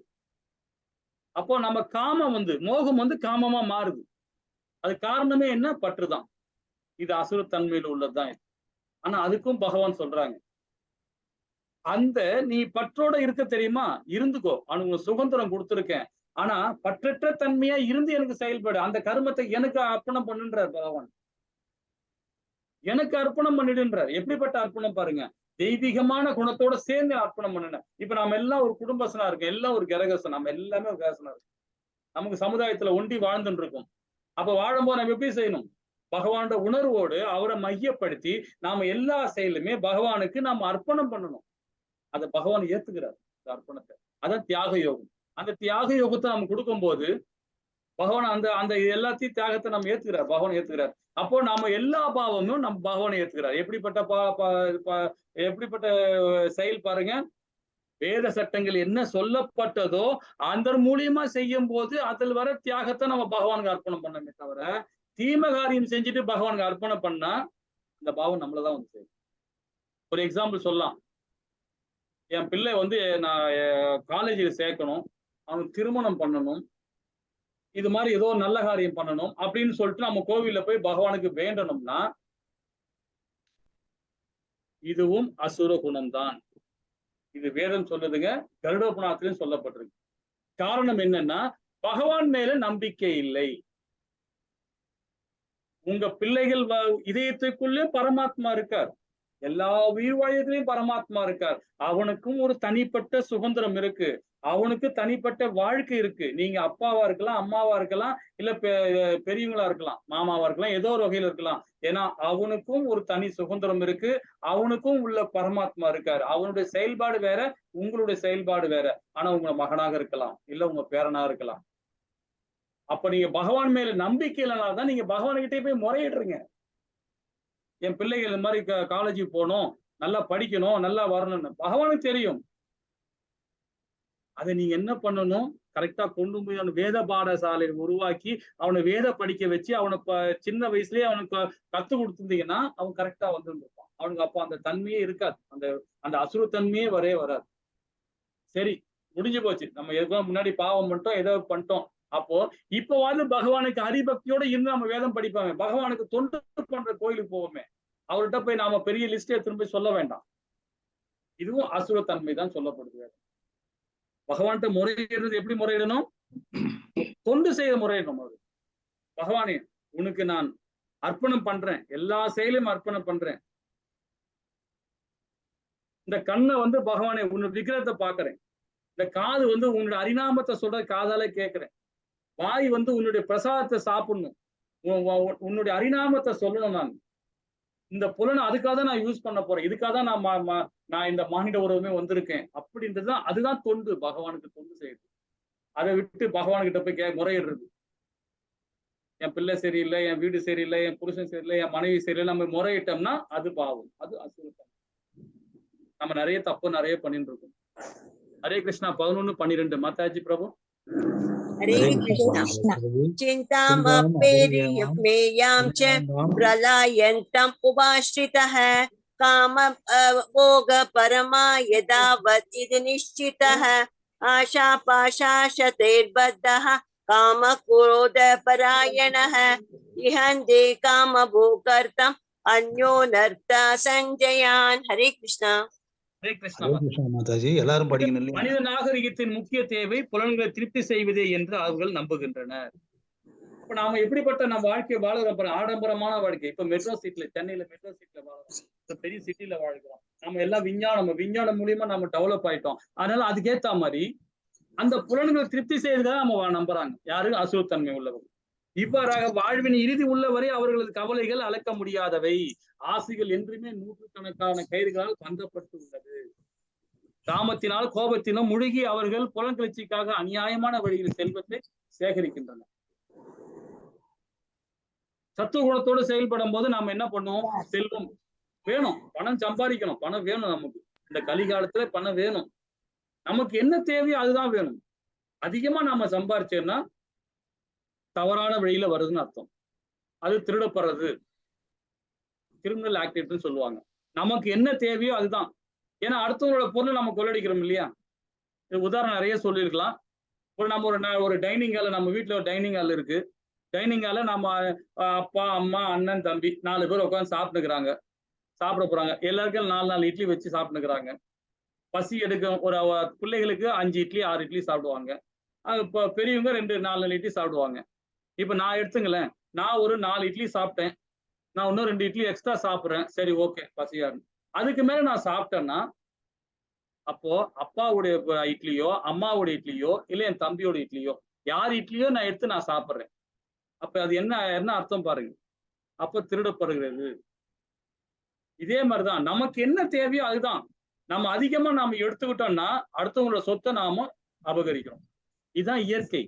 அப்போ நம்ம காமம் மோகம் காமமா மாறுது. அது காரணமே என்ன? பற்றுதான். இது அசுரத்தன்மையில உள்ளதுதான். ஆனா அதுக்கும் பகவான் சொல்றாங்க, அந்த நீ பற்றோட இருக்க தெரியுமா, இருந்துக்கோ, அவனுக்கு சுதந்திரம் கொடுத்துருக்கேன். ஆனா பற்றற்ற தன்மையா இருந்து எனக்கு செயல்படு. அந்த கர்மத்தை எனக்கு அர்ப்பணம் பண்ணுன்றார் பகவான். எனக்கு அர்ப்பணம் பண்ணிடுன்றார். எப்படிப்பட்ட அர்ப்பணம் பாருங்க, தெய்வீகமான குணத்தோட சேர்ந்து அர்ப்பணம் பண்ணின. இப்ப நாம எல்லாம் ஒரு குடும்பசனா இருக்கு, எல்லாம் ஒரு கிரகசம், நம்ம எல்லாமே ஒரு கிரகசனா இருக்கு. நமக்கு சமுதாயத்துல ஒண்டி வாழ்ந்துட்டு இருக்கோம். அப்ப வாழும்போது நம்ம எப்படி செய்யணும்? பகவானோட உணர்வோடு அவரை மையப்படுத்தி நாம எல்லா செயலுமே பகவானுக்கு நாம அர்ப்பணம் பண்ணணும். அதை பகவான் ஏத்துக்கிறார், இந்த அர்ப்பணத்தை. அதான் தியாக யோகம். அந்த தியாக யோகத்தை நம்ம கொடுக்கும் போது பகவான் அந்த எல்லாத்தையும் தியாகத்தை நம்ம ஏத்துக்கிறார், பகவான் ஏத்துக்கிறார். அப்போ நாம எல்லா பாவமும் நம்ம பகவானை ஏத்துக்கிறார். எப்படிப்பட்ட செயல் பாருங்க, வேத சட்டங்கள் என்ன சொல்லப்பட்டதோ அந்த மூலியமா செய்யும் போது அதில் வர தியாகத்தை நம்ம பகவானுக்கு அர்ப்பணம் பண்ணமே தவிர, தீமை காரியம் செஞ்சுட்டு பகவானுக்கு அர்ப்பணம் பண்ணா இந்த பாவம் நம்மளதான் வந்து செய்யும். ஒரு எக்ஸாம்பிள் சொல்லலாம். என் பிள்ளை நான் காலேஜில் சேர்க்கணும், அவனுக்கு திருமணம் பண்ணணும், இது மாதிரி ஏதோ நல்ல காரியம் பண்ணணும் அப்படின்னு சொல்லிட்டு நம்ம கோவில்ல போய் பகவானுக்கு வேண்டணும்னா இதுவும் அசுர குணம்தான். இது வேதம் சொல்லுதுங்க, கருடோபுராணத்திலும் சொல்லப்பட்டிருக்கு. காரணம் என்னன்னா, பகவான் மேல நம்பிக்கை இல்லை. உங்க பிள்ளைகள் இதயத்துக்குள்ளே பரமாத்மா இருக்கார். எல்லா உயிர் வாயுகளையும் பரமாத்மா இருக்கார். அவனுக்கும் ஒரு தனிப்பட்ட சுதந்திரம் இருக்கு, அவனுக்கு தனிப்பட்ட வாழ்க்கை இருக்கு. நீங்க அப்பாவா இருக்கலாம், அம்மாவா இருக்கலாம், இல்ல பெரியவங்களா இருக்கலாம், மாமாவா இருக்கலாம், ஏதோ ஒரு வகையில இருக்கலாம். ஏன்னா அவனுக்கும் ஒரு தனி சுதந்திரம் இருக்கு, அவனுக்கும் உள்ள பரமாத்மா இருக்காரு. அவனுடைய செயல்பாடு வேற, உங்களுடைய செயல்பாடு வேற. ஆனா உங்க மகனாக இருக்கலாம், இல்ல உங்க பேரனா இருக்கலாம். அப்ப நீங்க பகவான் மேல நம்பிக்கை இல்லைனால்தான் நீங்க பகவான்கிட்டே போய் முறையிடுறீங்க. என் பிள்ளைகள் இந்த மாதிரி காலேஜுக்கு போகணும், நல்லா படிக்கணும், நல்லா வரணும்னு பகவானுக்கு தெரியும். அதை நீங்க என்ன பண்ணணும்? கரெக்டா கொண்டு போய் அவன் வேத பாடசாலையை உருவாக்கி அவனை வேத படிக்க வச்சு அவனை சின்ன வயசுலயே அவனுக்கு கத்து கொடுத்துருந்தீங்கன்னா அவன் கரெக்டா வந்துருப்பான். அவனுக்கு அப்போ அந்த தன்மையே இருக்காது, அந்த அசுரத்தன்மையே வராது. சரி, முடிஞ்சு போச்சு. நம்ம எதுக்கோ முன்னாடி பாவம் பண்ணிட்டோம், ஏதோ பண்ணிட்டோம். அப்போ இப்பவாது பகவானுக்கு ஹரிபக்தியோட இருந்து நம்ம வேதம் படிப்பாங்க, பகவானுக்கு தொண்டு பண்ற கோயிலுக்கு போவோமே, அவர்கிட்ட போய் நாம பெரிய லிஸ்டே திரும்பி சொல்ல வேண்டாம். இதுவும் அசுரத்தன்மை தான் சொல்லப்படுது. பகவான்கிட்ட முறையிடுறது எப்படி முறையிடணும்? தொண்டு செய்ய முறையிடணும். அது பகவானே, உனக்கு நான் அர்ப்பணம் பண்றேன், எல்லா செயலையும் அர்ப்பணம் பண்றேன். இந்த கண்ணை பகவானே உன்னோட விக்கிரகத்தை பாக்குறேன், இந்த காது உன்னுடைய அரிநாமத்தை சொல்ற காதால கேட்கிறேன், வாய் உன்னுடைய பிரசாதத்தை சாப்பிடணும், உன்னுடைய அரிநாமத்தை சொல்லணும். நான் இந்த புலனை அதுக்காக தான் நான் யூஸ் பண்ண போறேன், இதுக்காக தான் நான் இந்த மானிட உறவுமே வந்திருக்கேன் அப்படின்றதுதான். அதுதான் தொண்டு, பகவானுக்கு தொண்டு செய்யுது. அதை விட்டு பகவான்கிட்ட போய் முறையிடுறது, என் பிள்ளை சரியில்லை, என் வீடு சரியில்லை, என் புருஷன் சரியில்லை, என் மனைவி சரியில்லை, நம்ம முறையிட்டோம்னா அது பாவம், அது அசுரத்தன்மை. நம்ம நிறைய தப்பு நிறைய பண்ணிட்டு இருக்கோம். ஹரே கிருஷ்ணா 11, 12 மாதாஜி பிரபு.
हरे कृष्ण चिन्तामपेरिमेयां च प्रलयन्तम् उपाश्रितः काम भोग परमा यदावत् इति निश्चितः आशापाशाशतैर्बद्धः कामक्रोधपरायणः इहन्ते कामभोगर्तम् अन्योनर्थ सञ्जयान् हरे कृष्ण
ஹரே கிருஷ்ணா.
ஹரே கிருஷ்ணா மாதாஜி. எல்லாரும் படிக்கணும் இல்லையா?
மனித நாகரிகத்தின் முக்கிய தேவை புலன்களை திருப்தி செய்வதே என்று அவர்கள் நம்புகின்றனர். இப்ப நாம எப்படிப்பட்ட நம்ம வாழ்க்கையை வாழறோம்? ஆடம்பரமான வாழ்க்கை. இப்ப மெட்ரோ சிட்டில, சென்னையில மெட்ரோ சிட்டில வாழ்றோம், இப்ப பெரிய சிட்டில வாழ்கிறோம். நம்ம எல்லாம் விஞ்ஞானம் மூலியமா நம்ம டெவலப் ஆயிட்டோம். அதனால அதுக்கேத்த மாதிரி அந்த புலன்களை திருப்தி செய்யறதுதான் நம்ம நம்புறாங்க. யாரு? அசுரத்தன்மை உள்ளவர்கள். இவ்வாறாக வாழ்வின் இறுதி உள்ளவரை அவர்களது கவலைகள் அளக்க முடியாதவை. ஆசைகள் என்றுமே நூற்றுக்கணக்கான கயிறுகளால் பந்தப்பட்டு உள்ளது. காமத்தினால் கோபத்திலும் முழுகி அவர்கள் புலன்கிளர்ச்சிக்காக அநியாயமான வழியில் செல்வத்தை சேகரிக்கின்றனர். சத்துவ குணத்தோடு செயல்படும் போது நாம என்ன பண்ணுவோம்? செல்வம் வேணும், பணம் சம்பாதிக்கணும், பணம் வேணும். நமக்கு இந்த கலிகாலத்துல பணம் வேணும். நமக்கு என்ன தேவையோ அதுதான் வேணும். அதிகமா நாம சம்பாரிச்சோம்னா தவறான வழியில வருதுன்னு அர்த்தம். அது திருடப்படுறது, கிரிமினல் ஆக்டிவிட்டின்னு சொல்லுவாங்க. நமக்கு என்ன தேவையோ அதுதான். ஏன்னா அடுத்தவங்களோட பொருள் நம்ம கொள்ளடிக்கிறோம் இல்லையா? உதாரணம் நிறைய சொல்லியிருக்கலாம். நம்ம ஒரு டைனிங் ஹால், நம்ம வீட்டுல ஒரு டைனிங் ஹால் இருக்கு. டைனிங் ஹால நம்ம அப்பா, அம்மா, அண்ணன், தம்பி 4 பேர் உட்காந்து சாப்பிட்டுக்கிறாங்க, சாப்பிட போறாங்க. எல்லாருக்கும் 4 இட்லி வச்சு சாப்பிட்டுக்கிறாங்க. பசி எடுக்கும். ஒரு பிள்ளைகளுக்கு 5 இட்லி 6 இட்லி சாப்பிடுவாங்க. இப்போ பெரியவங்க 2-4 இட்லி சாப்பிடுவாங்க. இப்ப நான் எடுத்துங்களேன், நான் ஒரு 4 இட்லி சாப்பிட்டேன், நான் இன்னும் 2 இட்லி எக்ஸ்ட்ரா சாப்பிட்றேன். சரி, ஓகே, பசியா இருக்கு. அதுக்கு மேல நான் சாப்பிட்டேன்னா அப்போ அப்பாவுடைய இட்லியோ, அம்மாவுடைய இட்லியோ, இல்ல என் தம்பியோட இட்லியோ, யார் இட்லியோ நான் எடுத்து நான் சாப்பிட்றேன். அப்ப அது என்ன அர்த்தம் பாருங்க. அப்ப திருடப்படுகிறது. இதே மாதிரிதான் நமக்கு என்ன தேவையோ அதுதான். நம்ம அதிகமா நாம எடுத்துக்கிட்டோம்னா அடுத்தவங்களோட சொத்தை நாம அபகரிக்கிறோம். இதுதான் இயற்கை.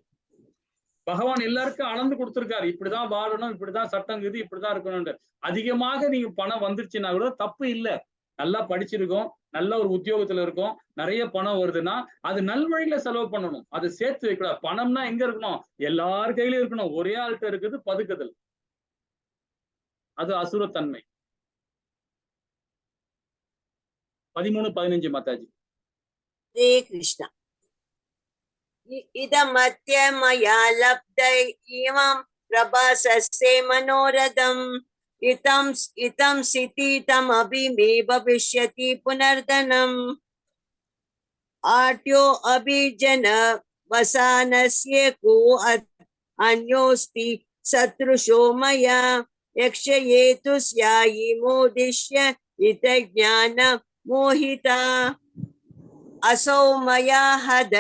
பகவான் எல்லாருக்கும் அளந்து கொடுத்திருக்காரு. இப்படிதான் வாழணும், இப்படிதான் சட்டங்குது, இப்படிதான் இருக்கணும். அதிகமாக நீங்க பணம் வந்துருச்சுன்னா கூட தப்பு இல்லை. நல்லா படிச்சிருக்கோம், நல்ல ஒரு உத்தியோகத்துல இருக்கும், நிறைய பணம் வருதுன்னா அது நல்வழியில செலவு பண்ணணும். அது சேர்த்து வைக்கூடாது. பணம்னா எங்க இருக்கணும்? எல்லார் கையிலும் இருக்கணும். ஒரே ஆள்கிட்ட இருக்குது பதுக்குதல். அது அசுரத்தன்மை. 13, 15 மாதாஜி.
हरे कृष्ण इदमत्य मया लब्ध इमं प्रभासस्य मनोरथम् इतं सितितमपि मे भविष्यति पुनर्धनम् आट्यो अभिजन वसानस्य को अन्योस्ति शत्रुषो मया यक्षयेतु स्यायि मोदिष्य इत ज्ञान मोहिता असौ मया हद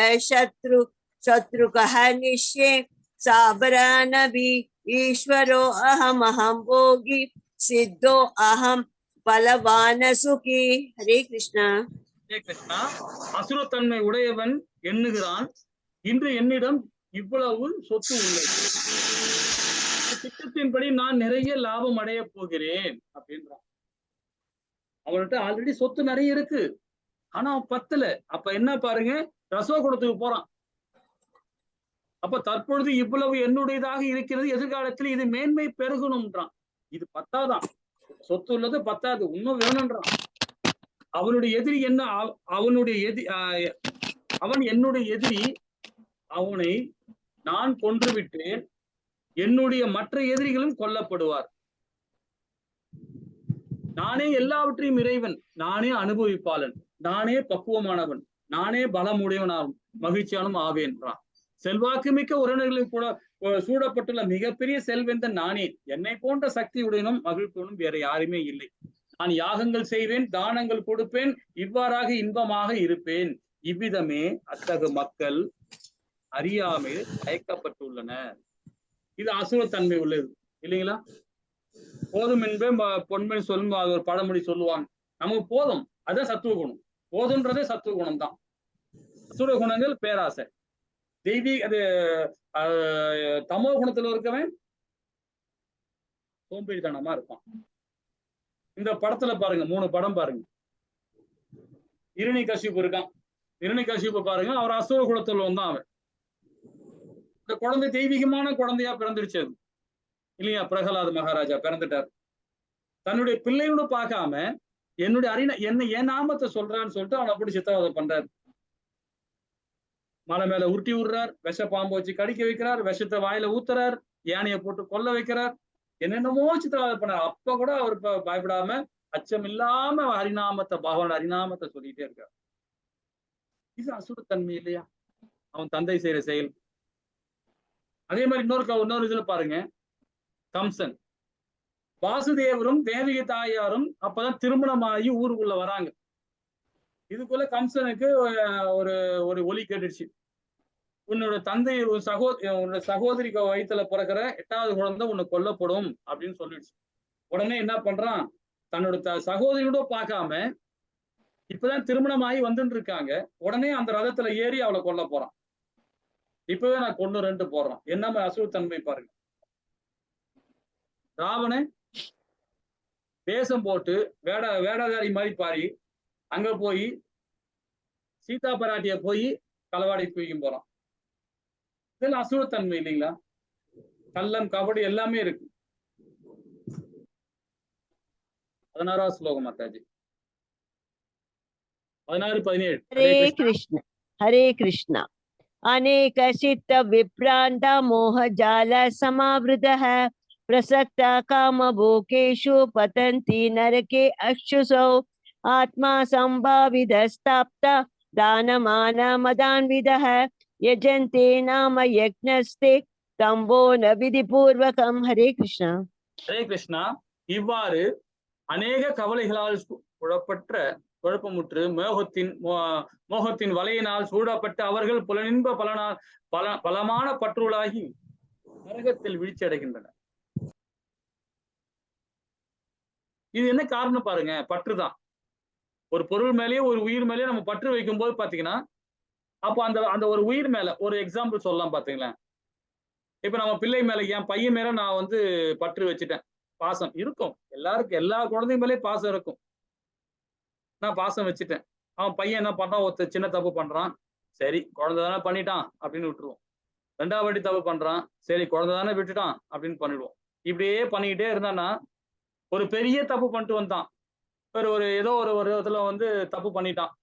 शत्रुकः निश्ये साबरानभि ईश्वरो अहमहं भोगी सिद्धो अहं பலவான சுகி. ஹரே கிருஷ்ணா.
ஹரே கிருஷ்ணா. அசுரத்தன்மை உடையவன் எண்ணுகிறான், இன்று என்னிடம் இவ்வளவு சொத்து உள்ளது, திட்டத்தின்படி நான் நிறைய லாபம் அடைய போகிறேன் அப்படின்றான். அவன்கிட்ட ஆல்ரெடி சொத்து நிறைய இருக்கு, ஆனா பத்தல. அப்ப என்ன பாருங்க, ரசோகுணத்துக்கு போறான். அப்ப தற்பொழுது இவ்வளவு என்னுடையதாக இருக்கிறது, எதிர்காலத்தில் இது மேன்மை பெருகணும்ன்றான். இது பத்தாதான், சொத்து உள்ளது பத்தாது, இன்னும் வேணும்ன்றான். அவனுடைய எதிரி என்ன? அவன் என்னுடைய எதிரி, அவனை நான் கொன்று விட்டேன், என்னுடைய மற்ற எதிரிகளும் கொல்லப்படுவார். நானே எல்லாவற்றையும் இறைவன், நானே அனுபவிப்பாளன், நானே பக்குவமானவன், நானே பலமுடையவனாகும் மகிழ்ச்சியாலும் ஆவேன்றான். செல்வாக்கு மிக்க உறவினர்களுக்கு கூட சூடப்பட்டுள்ள மிகப்பெரிய செல்வந்தன் நானே. என்னை போன்ற சக்தியுடனும் மகிழ்ச்சியுடனும் வேற யாருமே இல்லை. நான் யாகங்கள் செய்வேன், தானங்கள் கொடுப்பேன், இவ்வாறாக இன்பமாக இருப்பேன். இவ்விதமே அத்தகு மக்கள் அறியாமல் தயக்கப்பட்டுள்ளனர். இது அசுரத்தன்மை உள்ளது இல்லைங்களா? போதும் என்பே பொன்மணி சொல்லும் ஒரு பழமொழி சொல்லுவாங்க. நமக்கு போதும், அதான் சத்துவ குணம். போதும்ன்றதே சத்துவ குணம் தான். அசுர குணங்கள் பேராசை. அது தமோ குணத்துல இருக்கவன் சோம்பேறித்தனமா இருப்பான். இந்த படத்துல பாருங்க, 3 படம் பாருங்க. இரணிகசிப்பு இருக்கான், இரணிகாசிப்பு பாருங்க, அவர் அசுர குலத்துல வந்தான் அவன். இந்த குழந்தை தெய்வீகமான குழந்தையா பிறந்துருச்சு அது இல்லையா? பிரகலாத மகாராஜா பிறந்துட்டார். தன்னுடைய பிள்ளையோட பார்க்காம என்னுடைய என்ன என் நாமத்தை சொல்றான்னு சொல்லிட்டு அவனை அப்படி சித்திரவதை பண்றாரு. மலை மேல உருட்டி விடுறார், விஷ பாம்பு வச்சு கடிக்க வைக்கிறார், விஷத்தை வாயில ஊத்துறார், யானையை போட்டு கொல்ல வைக்கிறார், என்னென்னமோ சித்திரவதை பண்ணார். அப்ப கூட அவர் பயப்படாம அச்சம் இல்லாம ஹரிநாமத்தை, பகவான் ஹரிநாமத்தை சொல்லிட்டே இருக்கார். இது அசுரத்தன்மை இல்லையா? அவன் தந்தை செய்யற செயல். அதே மாதிரி இன்னொரு இதுல பாருங்க, கம்சன் வாசுதேவரும் தேவகி தாயாரும் அப்பதான் திருமணமாகி ஊருக்குள்ள வராங்க. இதுக்குள்ள கம்சனுக்கு ஒரு ஒரு ஒலி கேட்டுடுச்சு. உன்னோட தந்தை உன்னோட சகோதரி வயிற்றுல பிறக்கிற 8வது குழந்தை உன்னை கொல்லப்படும் அப்படின்னு சொல்லிடுச்சு. உடனே என்ன பண்றான், தன்னோட சகோதரியோட பார்க்காம இப்பதான் திருமணமாகி வந்துட்டு இருக்காங்க, உடனே அந்த ரதத்துல ஏறி அவளை கொல்ல போறான். இப்பவே நான் கொண்டு 2 போடுறான். என்ன அசுரத்தன்மை பாருங்க. ராவணன் வேஷம் போட்டு வேடதாரி மாதிரி பாரி அங்க போய் சீதா பராட்டிய போய் களவாடி தூக்கியும் போறான். இதெல்லாம் அசுரத்தன்மை இல்லைங்களா? கள்ளம் கபடி எல்லாமே இருக்கு. 16வது ஸ்லோகம் மாதாஜி. 16-17.
हरे कृष्ण हरे कृष्ण। अनेक चित्त विभ्रांत मोह जाल समावृतः प्रसक्त काम भोगेषु पतन्ति नरके अक्षुसौ आत्मा संभावितस्ताप्त दानमान मदान्वितः यजन्ते नाम यज्ञस्ते तम्बो न विधिपूर्वकं। हरे कृष्णा
हरे कृष्णा। இவ்வாறு அநேக கவலைகளால் குழப்பமுற்று மோகத்தின் வலையினால் சூழப்பட்டு அவர்கள் புலனின்ப பலமான பற்றுளாகி நரகத்தில் வீழ்ச்சி அடைகின்றனர். இது என்ன காரணம் பாருங்க, பற்றுதான். ஒரு பொருள் மேலேயே ஒரு உயிர் மேலேயே நம்ம பற்று வைக்கும் போது பாத்தீங்கன்னா, அப்போ அந்த ஒரு உயிர் மேல ஒரு எக்ஸாம்பிள் சொல்லலாம் பாத்தீங்களா. இப்ப நம்ம பிள்ளை மேல, என் பையன் மேல நான் பற்று வச்சுட்டேன். பாசம் இருக்கும், எல்லாருக்கும் எல்லா குழந்தைங்க மேலேயும் பாசம் இருக்கும். நான் பாசம் வச்சுட்டேன். அவன் பையன் என்ன பண்றான், ஒருத்தர் சின்ன தப்பு பண்றான், சரி குழந்தை தானே பண்ணிட்டான் அப்படின்னு விட்டுருவோம். 2வது வாட்டி தப்பு பண்றான், சரி குழந்தை தானே விட்டுட்டான் அப்படின்னு பண்ணிடுவோம். இப்படியே பண்ணிக்கிட்டே இருந்தான்னா, ஒரு பெரிய தப்பு பண்ணிட்டு வந்தான், ஏதோ ஒரு விதத்துல தப்பு பண்ணிட்டான்,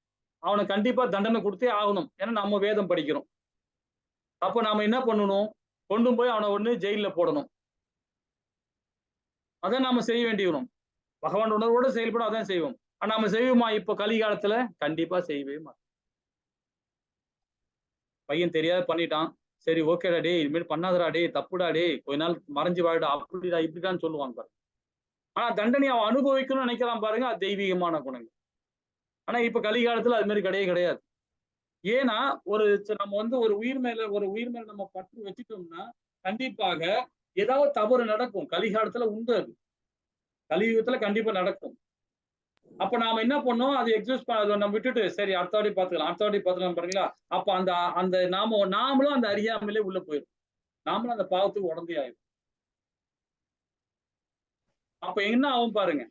அவனுக்கு கண்டிப்பா தண்டனை கொடுத்தே ஆகணும். ஏன்னா நம்ம வேதம் படிக்கிறோம். அப்போ நாம என்ன பண்ணணும், கொண்டு போய் அவனை ஜெயில போடணும். அதான் நாம செய்ய வேண்டியவரும். பகவான் உணர்வோட செயல்பட அதான் செய்வோம். ஆனா நாம செய்வோமா? இப்ப கலிகாலத்துல கண்டிப்பா செய்யவே மாட்டோம். பையன் தெரியாத பண்ணிட்டான், சரி ஓகேடா டே, இனிமேல் பண்ணாதடா டே, தப்புடா டே, கொஞ்ச நாள் மறைஞ்சு வாடா, அப்படிடா இப்படிடான்னு சொல்லுவாங்க பாருங்க. ஆனா தண்டனை அவன் அனுபவிக்கணும்னு நினைக்கிறான் பாருங்க, அது தெய்வீகமான குணங்கள். ஆனா இப்ப கலிகாலத்துல அது மாதிரி கிடையாது. ஏன்னா நம்ம ஒரு உயிர் மேல நம்ம பற்று வச்சுட்டோம்னா கண்டிப்பாக ஏதாவது தவறு நடக்கும். கலிகாலத்துல உண்டு, அது கலியுகத்துல கண்டிப்பா நடக்கும். அப்ப நாம என்ன பண்ணோம், அது எக்ஸிஸ்ட் நம்ம விட்டுட்டு சரி அடுத்த வாட்டி பாத்துக்கலாம் பாருங்களா. அப்ப அந்த நாமளும் அந்த அறியாமலே உள்ள போயிடும், நாமளும் அந்த பாவத்துக்கு உடந்தே ஆயிடும். அப்ப என்ன ஆகும் பாருங்க.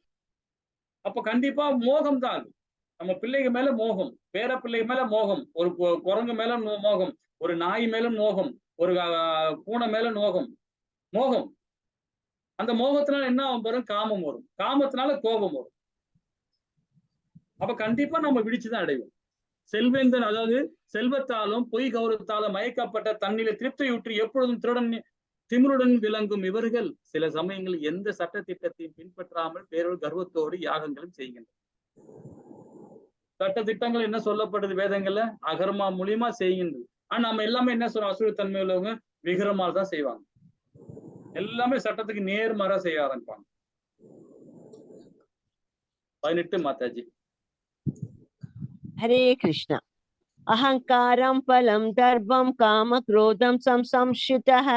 அப்ப கண்டிப்பா மோகம் தான் அது. நம்ம பிள்ளைங்க மேல மோகம், பேர பிள்ளைங்க மேல மோகம், ஒரு குரங்கு மேல மோகம், ஒரு நாய் மேல மோகம், ஒரு பூனை மேல மோகம். அந்த மோகத்தினால என்ன ஆகும் பாருங்க, காமம் வரும், காமத்தினால கோபம் வரும். அப்ப கண்டிப்பா நம்ம விழிச்சுதான் அடைவோம். செல்வேந்தன், அதாவது செல்வத்தாலும் பொய் கௌரவத்தாலும் மயக்கப்பட்ட தன்னிலை திருப்தியுற்று எப்பொழுதும் திமிருடன் விளங்கும் இவர்கள் சில சமயங்களில் எந்த சட்ட திட்டத்தையும் பின்பற்றாமல் பேரொரு கர்வத்தோடு யாகங்களும் செய்கின்றனர். சட்ட திட்டங்கள் என்ன சொல்லப்படுது வேதங்கள்ல, அகர்மா மூலியமா செய்கின்றது. ஆனா நம்ம எல்லாமே என்ன சொல்றோம், அசுரத்தன்மை உள்ளவங்க விகிரமால் தான் செய்வாங்க. எல்லாமே சட்டத்துக்கு நேர்மாறா செய்ய ஆரம்பிப்பாங்க. 18 மாதாஜி.
हरे कृष्ण। अहंकारं फलं दर्भं काम क्रोधं संसंश्रितः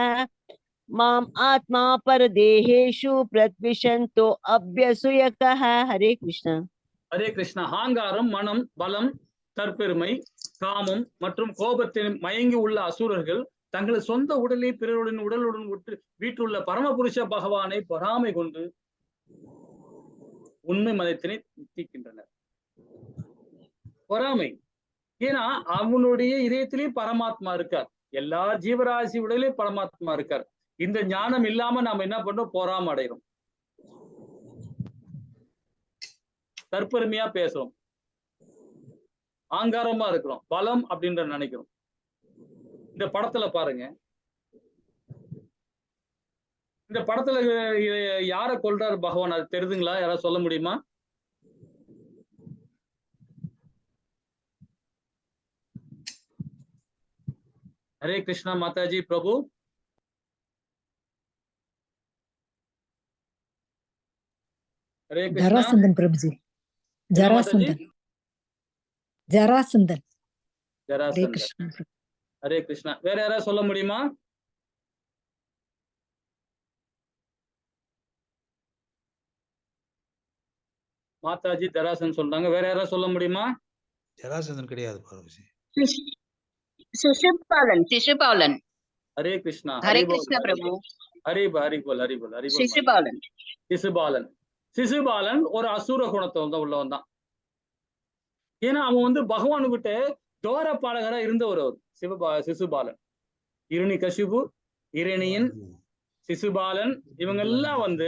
माम आत्मा परदेहेषु प्रद्विषन्तो अभ्यसूयकः। हरे कृष्ण।
ஹரே கிருஷ்ணா. அகங்காரம், மனம், பலம், தற்பெருமை, காமம் மற்றும் கோபத்தில் மயங்கி உள்ள அசுரர்கள் தங்களது சொந்த உடலை பிறருடன் உடலுடன் வீட்டுள்ள பரமபுருஷ பகவானை பொறாமை கொண்டு உண்மை மதத்தினை தீக்கின்றனர். பொறாமை, ஏன்னா அவனுடைய இதயத்திலேயும் பரமாத்மா இருக்கார். எல்லா ஜீவராசி உடலையும் பரமாத்மா இருக்கார். இந்த ஞானம் இல்லாம நாம என்ன பண்றோம்? பொறாம அடைகிறோம், தற்பெருமையா பேசுறோம், ஆங்காரமா இருக்கிறோம், பலம் அப்படின்ற நினைக்கிறோம். இந்த படத்துல பாருங்க, இந்த படத்துல யார கொல்றாரு பகவான்? அது தெரியுதுங்களா? யாராவது சொல்ல முடியுமா? ஹரே கிருஷ்ணா மாதாஜி பிரபு. ஹரே கிருஷ்ணா.
ஜராசந்தன் பிரபுஜி. ஜராசந்தன். ஜராசந்தன்.
ஜராசந்தன். ஹரே கிருஷ்ணா. வேற யாராவது சொல்ல முடியுமா? மாதாஜி ஜராசன் சொல்றாங்க. வேற யாராவது சொல்ல முடியுமா?
ஜராசந்தன் கிடையாது பார்வதி.
சிசுபாலன். சிசுபாலன்.
ஹரே கிருஷ்ணா.
ஹரே கிருஷ்ணா பிரபு.
ஹரிபோல்.
சிசுபாலன்.
சிசுபாலன். சிசுபாலன் ஒரு அசுர குணத்தை உள்ளவன் தான். ஏன்னா அவன் பகவானுகிட்ட தோர பாடகரா இருந்தவர் அவர். சிசுபாலன், இரணிகசிபு, இரணியன், சிசுபாலன் இவங்க எல்லாம்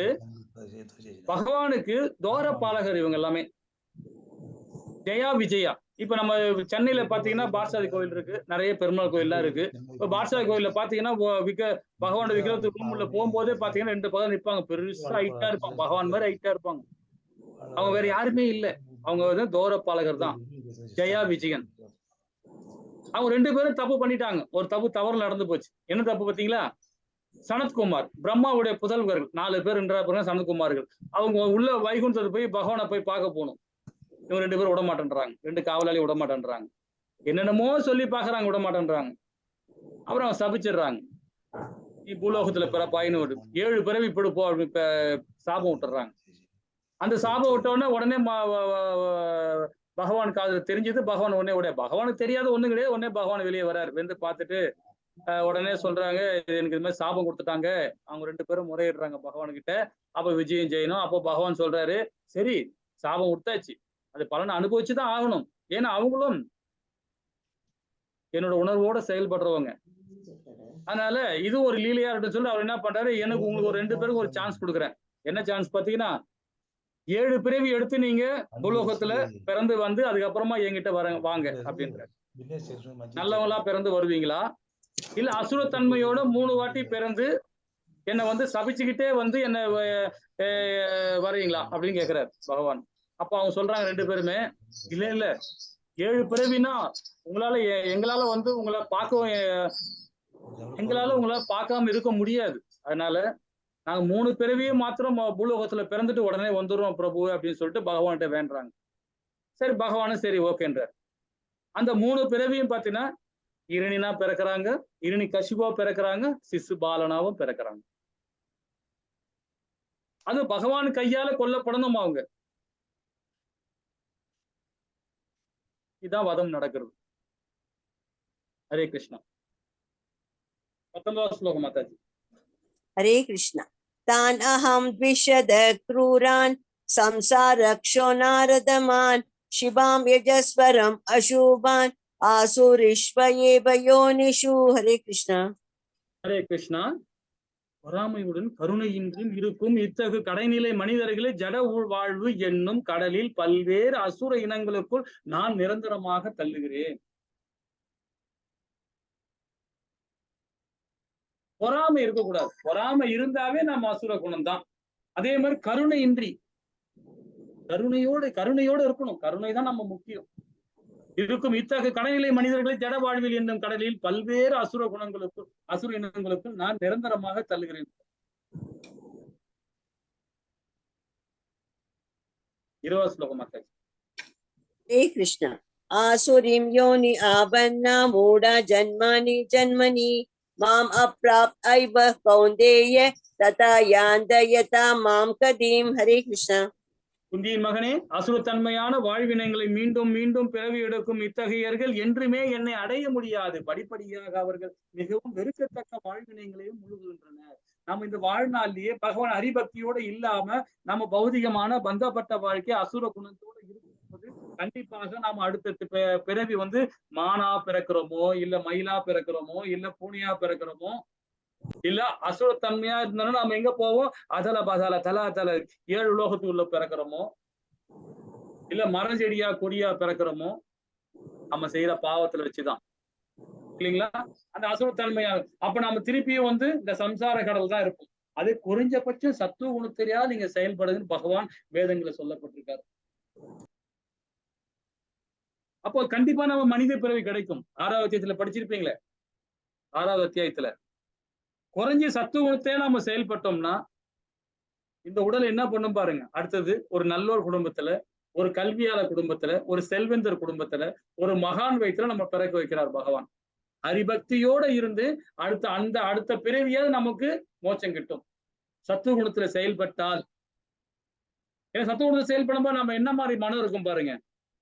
பகவானுக்கு தோர பாலகர். இவங்க எல்லாமே ஜெயா விஜயா. இப்ப நம்ம சென்னையில பாத்தீங்கன்னா பாட்சாதி கோயில் இருக்கு, நிறைய பெருமாள் கோயில் எல்லாம் இருக்கு. இப்ப பாட்சாதி கோயில்ல பாத்தீங்கன்னா பகவானோட விக்கிரகத்துக்கு ரூம்ல போகும்போதே பாத்தீங்கன்னா 2 பதம் நிற்பாங்க, பெருசா ஹைட்டா இருப்பாங்க, பகவான் மாதிரி ஹைட்டா இருப்பாங்க. அவங்க வேற யாருமே இல்ல, அவங்க தோர பாலகர் தான், ஜெயா விஜயன். அவங்க 2 பேரும் தப்பு பண்ணிட்டாங்க. ஒரு தப்பு தவறு நடந்து போச்சு. என்ன தப்பு பாத்தீங்களா? சனத்குமார், பிரம்மாவுடைய புதல்வர்கள் 4 பேர் என்ற சனத்குமார்கள். அவங்க உள்ள வைகுண்டத்துக்கு போய் பகவானை போய் பார்க்க போகணும். இவங்க 2 பேரும் விட மாட்டேன்றாங்க, 2 காவலாளி விட மாட்டேன்றாங்க, என்னென்னமோ சொல்லி பாக்குறாங்க, விட மாட்டேன்றாங்க. அப்புறம் அவங்க சபிச்சிடுறாங்க, நீ பூலோகத்துல பிறப்பாயின்னு 7 பிறவி இப்படி போ சாபம் விட்டுறாங்க. அந்த சாபம் விட்ட உடனே பகவான் காதுல தெரிஞ்சது. பகவான் உடனே பகவானுக்கு தெரியாத ஒண்ணு கிடையாது. உடனே பகவான் வெளியே வர்றாரு. வந்து பார்த்துட்டு உடனே சொல்றாங்க, எனக்கு இது மாதிரி சாபம் கொடுத்துட்டாங்க. அவங்க 2 பேரும் முறையிடுறாங்க பகவான் கிட்ட. அப்ப விஜயம் செய்யணும். அப்போ பகவான் சொல்றாரு, சரி சாபம் கொடுத்தாச்சு, அது பலனை அனுபவிச்சுதான் ஆகணும். ஏன்னா அவங்களும் என்னோட உணர்வோட செயல்படுறவங்க. அதனால இது ஒரு லீலையா இருக்குன்னு சொல்லி அவர் என்ன பண்றாரு, எனக்கு உங்களுக்கு ஒரு 2 பேருக்கு ஒரு சான்ஸ் கொடுக்குறேன். என்ன சான்ஸ் பாத்தீங்கன்னா, 7 பிறவி எடுத்து நீங்க பூலோகத்துல பிறந்து அதுக்கப்புறமா என்கிட்ட வாங்க அப்படின்ற. நல்லவங்களா பிறந்து வருவீங்களா, இல்ல அசுரத்தன்மையோட 3 வாட்டி பிறந்து என்னை சபிச்சுக்கிட்டே என்ன வரீங்களா அப்படின்னு கேக்குறாரு பகவான். அப்ப அவங்க சொல்றாங்க 2 பேருமே, இல்ல 7 பிறவினா எங்களால உங்களை பார்க்காம இருக்க முடியாது. அதனால நாங்க 3 பிறவியும் மாத்திரம் பூலோகத்துல பிறந்துட்டு உடனே வந்துடுறோம் பிரபு அப்படின்னு சொல்லிட்டு பகவான்கிட்ட வேண்டுறாங்க. சரி பகவானும் சரி ஓகேன்றார். அந்த 3 பிறவியும் பாத்தீங்கன்னா இரணினா பிறக்கிறாங்க, இரணி கசிபா பிறக்கிறாங்க, சிசுபாலனாவும் பிறக்கிறாங்க. அது பகவான் கையால கொல்லப்படணும் அவங்க. இதான் வதம் நடக்கிறது. ஹரே கிருஷ்ணா. 19வது ஸ்லோகம் மாதாஜி.
हरे कृष्ण। तान् अहं द्विषद क्रूरान् संसारक्षो नारदमान् शिवां यजस्वरम् अशुभान् आसुरीष्वयेव योनिषु। हरे कृष्ण।
ஹரே கிருஷ்ணா. பொறாமையுடன் கருணையின்றியும் இருக்கும் இத்தகு கடைநிலை மனிதர்களை ஜட வாழ்வு என்னும் கடலில் பல்வேறு அசுர இனங்களுக்குள் நான் நிரந்தரமாக தள்ளுகிறேன். பொறாமை இருக்கக்கூடாது. பொறாமை இருந்தாவே நம்ம அசுர குணம் தான். அதே மாதிரி கருணையின்றி, கருணையோடு இருக்கணும். கருணை தான் நம்ம முக்கியம். இருக்கும் இத்தகு கடைநிலை மனிதர்களை ஜட வாழ்வில் என்னும் கடலில் பல்வேறு அசுர இனங்களுக்குள் நான் நிரந்தரமாக தள்ளுகிறேன். 20வது ஸ்லோகம்.
हरे कृष्ण। आसुरीं योनि आबन्ना मूढा जन्मानि जन्मनि माम् अप्राप्यैव कौन्तेय तथा यान्त्ययता मां कदीं। हरे कृष्ण।
குந்தியின் மகனே, அசுரத்தன்மையான வாழ்வினங்களை மீண்டும் மீண்டும் பிறவி எடுக்கும் இத்தகையர்கள் என்றுமே என்னை அடைய முடியாது. படிப்படியாக அவர்கள் மிகவும் வெறுக்கத்தக்க வாழ்வினங்களையும் முழுகுகின்றனர். நம்ம இந்த வாழ்நாள்லயே பகவான் ஹரிபக்தியோட இல்லாம நம்ம பௌதிகமான பந்தப்பட்ட வாழ்க்கை அசுர குணத்தோட இருக்கும்போது கண்டிப்பாக நாம அடுத்த பிறவி வந்து மானா பிறக்கிறோமோ, இல்ல மயிலா பிறக்கிறோமோ, இல்ல பூனையா பிறக்கிறோமோ, இல்ல அசுரத்தன்மையா இருந்தாலும் நாம எங்க போவோம்? அதல பதல தலா தல 7 உலோகத்துக்குள்ள பிறக்கிறோமோ, இல்ல மரம் செடியா கொடியா பிறக்கிறோமோ, நம்ம செய்யற பாவத்துல வச்சுதான் இல்லைங்களா? அந்த அசுரத்தன்மையா அப்ப நம்ம திருப்பியும் வந்து இந்த சம்சார கடல் தான் இருக்கும். அது குறைஞ்சபட்சம் சத்துவ குணத்திலேயா நீங்க செயல்படுதுன்னு பகவான் வேதங்களை சொல்லப்பட்டிருக்காரு. அப்போ கண்டிப்பா நம்ம மனித பிறவி கிடைக்கும். 6வது அத்தியாயத்துல படிச்சிருப்பீங்களே, 6வது அத்தியாயத்துல குறைஞ்ச சத்துவ குணத்தையே நம்ம செயல்பட்டோம்னா இந்த உடல் என்ன பண்ணும் பாருங்க. அடுத்தது ஒரு நல்லோர் குடும்பத்துல, ஒரு கல்வியாளர் குடும்பத்துல, ஒரு செல்வந்தர் குடும்பத்துல, ஒரு மகான் வயிற்றுல நம்ம பிறக்க வைக்கிறார் பகவான். ஹரிபக்தியோட இருந்து அடுத்த பிறவியாவது நமக்கு மோட்சம் கிட்டும் சத்துவ குணத்துல செயல்பட்டால். ஏன்னா சத்துவ குணத்துல செயல்படும்போது நம்ம என்ன மாதிரி மனம் இருக்கும் பாருங்க.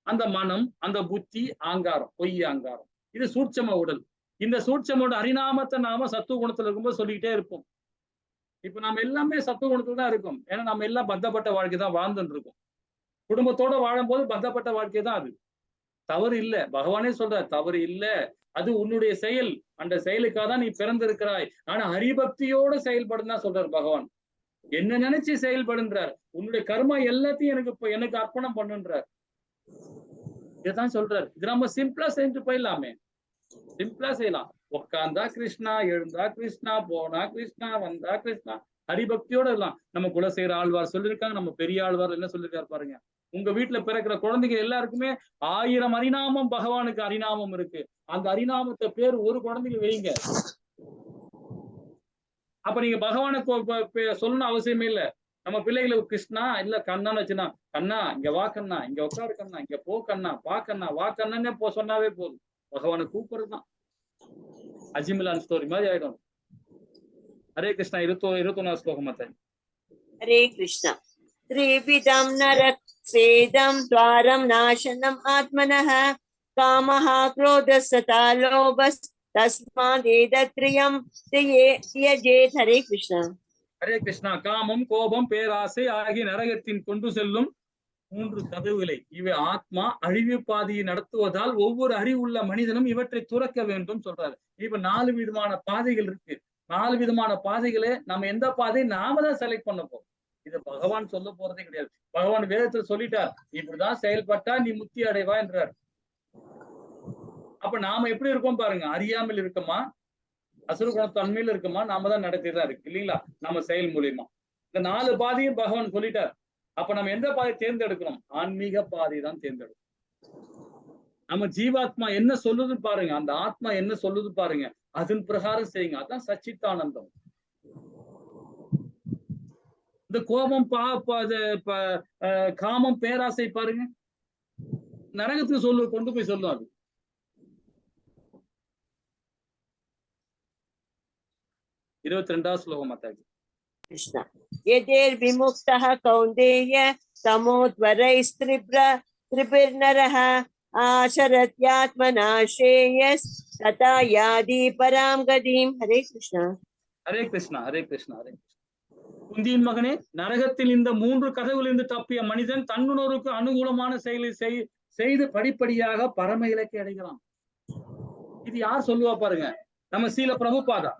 அந்த மனம், அந்த புத்தி, ஆங்காரம், பொய் ஆங்காரம், இது சூட்சம உடல். இந்த சூட்சம உடல் ஹரிநாமத்தை நாம சத்துவ குணத்துல இருக்கும்போது சொல்லிக்கிட்டே இருப்போம். இப்ப நம்ம எல்லாமே சத்துவ குணத்துல தான் இருக்கும். ஏன்னா நம்ம எல்லாம் பந்தப்பட்ட வாழ்க்கை தான் வாழ்ந்துட்டு இருக்கோம். குடும்பத்தோட வாழும்போது பந்தப்பட்ட வாழ்க்கை தான் அது. தவறு இல்லை, பகவானே சொல்றார் தவறு இல்லை, அது உன்னுடைய செயல், அந்த செயலுக்காக தான் நீ பிறந்திருக்கிறாய். ஆனா ஹரிபக்தியோட செயல்படுன்னு தான் சொல்றார் பகவான். என்ன நினைச்சு செயல்படுன்றார். உன்னுடைய கர்மா எல்லாத்தையும் எனக்கு அர்ப்பணம் பண்ணுன்றார். இதான் சொல்றாரு. இது நம்ம சிம்பிளா செஞ்சு போயிடலாமே, சிம்பிளா செய்யலாம். உட்கார்ந்தா கிருஷ்ணா, எழுந்தா கிருஷ்ணா, போனா கிருஷ்ணா, வந்தா கிருஷ்ணா, ஹரிபக்தியோட எல்லாம். நம்ம குலசேகர ஆழ்வார் சொல்லியிருக்காங்க, நம்ம பெரிய ஆழ்வார் என்ன சொல்லியிருக்காரு பாருங்க. உங்க வீட்டுல பிறக்கிற குழந்தைங்க எல்லாருக்குமே 1000 ஹரிநாமம், பகவானுக்கு ஹரிநாமம் இருக்கு. அந்த ஹரிநாமத்தை பேர் ஒரு குழந்தைக்கு வைங்க. அப்ப நீங்க பகவானை சொல்லணும் அவசியமே இல்லை. நம்ம பிள்ளைகளுக்கு கிருஷ்ணா இல்ல கண்ணான்னு வச்சுனா, கண்ணா இங்க வா கண்ணா, இங்க உட்காரு கண்ணா, இங்க போ கண்ணா, பா கண்ணா, வா கண்ணன்னே சொன்னாவே போதும். பகவானை கூப்பிடுறதுதான். அஜிமிலான் ஸ்டோரி மாதிரி ஆயிடும். ஹரே கிருஷ்ணா. 21வது ஸ்லோகம் மாத்தாய்.
ஹரே கிருஷ்ணா. த்ரிவிதம் நரக் ஸ்வேதம் துவாரம் நாசனம் ஆத்மனஹ காமஹ க்ரோதஸ்ததா லோபஸ் தஸ்மாதேதத்ரியம் த்யஜேத். ஹரே கிருஷ்ணா.
ஹரே கிருஷ்ணா. காமம், கோபம், பேராசை ஆகிய நரகத்தின் கொண்டு செல்லும் 3 கதவுகளை இவை ஆத்மா அழிவு பாதையை நடத்துவதால் ஒவ்வொரு அறிவுள்ள மனிதனும் இவற்றை துறக்க வேண்டும் சொல்றாரு. இப்ப 4 விதமான பாதைகள் இருக்கு. 4 விதமான பாதைகளை நம்ம எந்த பாதையை நாம தான் செலக்ட் பண்ண போறோம். இது பகவான் சொல்ல போறதே கிடையாது. பகவான் வேதத்துல சொல்லிட்டார், இப்படிதான் செயல்பட்டா நீ முக்தி அடைவா என்றார். அப்ப நாம எப்படி இருக்கோம் பாருங்க. அறியாமல் இருக்கமா, அசுர குணத்தன்மையில இருக்குமா, நாம தான் நடத்திதான் இருக்கு இல்லைங்களா, நம்ம செயல் மூலியமா. இந்த 4 பாதையும் பகவான் சொல்லிட்டார். அப்ப நம்ம எந்த பாதை தேர்ந்தெடுக்கணும்? ஆன்மீக பாதை தான் தேர்ந்தெடுக்கணும். நம்ம ஜீவாத்மா என்ன சொல்லுது பாருங்க, அந்த ஆத்மா என்ன சொல்லுது பாருங்க, அதன் பிரகாரம் செய்யுங்க. அதான் சச்சித்தானந்தம். இந்த கோபம், காமம், பேராசை பாருங்க, நரகத்துக்கு கொண்டு போய் சொல்லும். அது 22வது ஸ்லோகம் மாதாஜி.
கிருஷ்ணா. யதேர் விமுக்தஹ கௌந்தேய தமோத்வரைஸ்த்ரிபிர்நரஹ ஆசரத்யாத்மநாசேயஸ் ததா யாதி பராம் கதிம். ஹரே கிருஷ்ணா.
ஹரே கிருஷ்ணா. ஹரே கிருஷ்ணா. ஹரே கிருஷ்ணா. குந்தியின் மகனே, நரகத்தில் இந்த 3 கதவுகளிலிருந்து தப்பிய மனிதன் தன்னுணர்வுக்கு அனுகூலமான செயலை செய்து படிப்படியாக பரம இலக்கை அடைகிறான். இது யார் சொல்லுவா பாருங்க? நம்ம சீல பிரபுபாதா.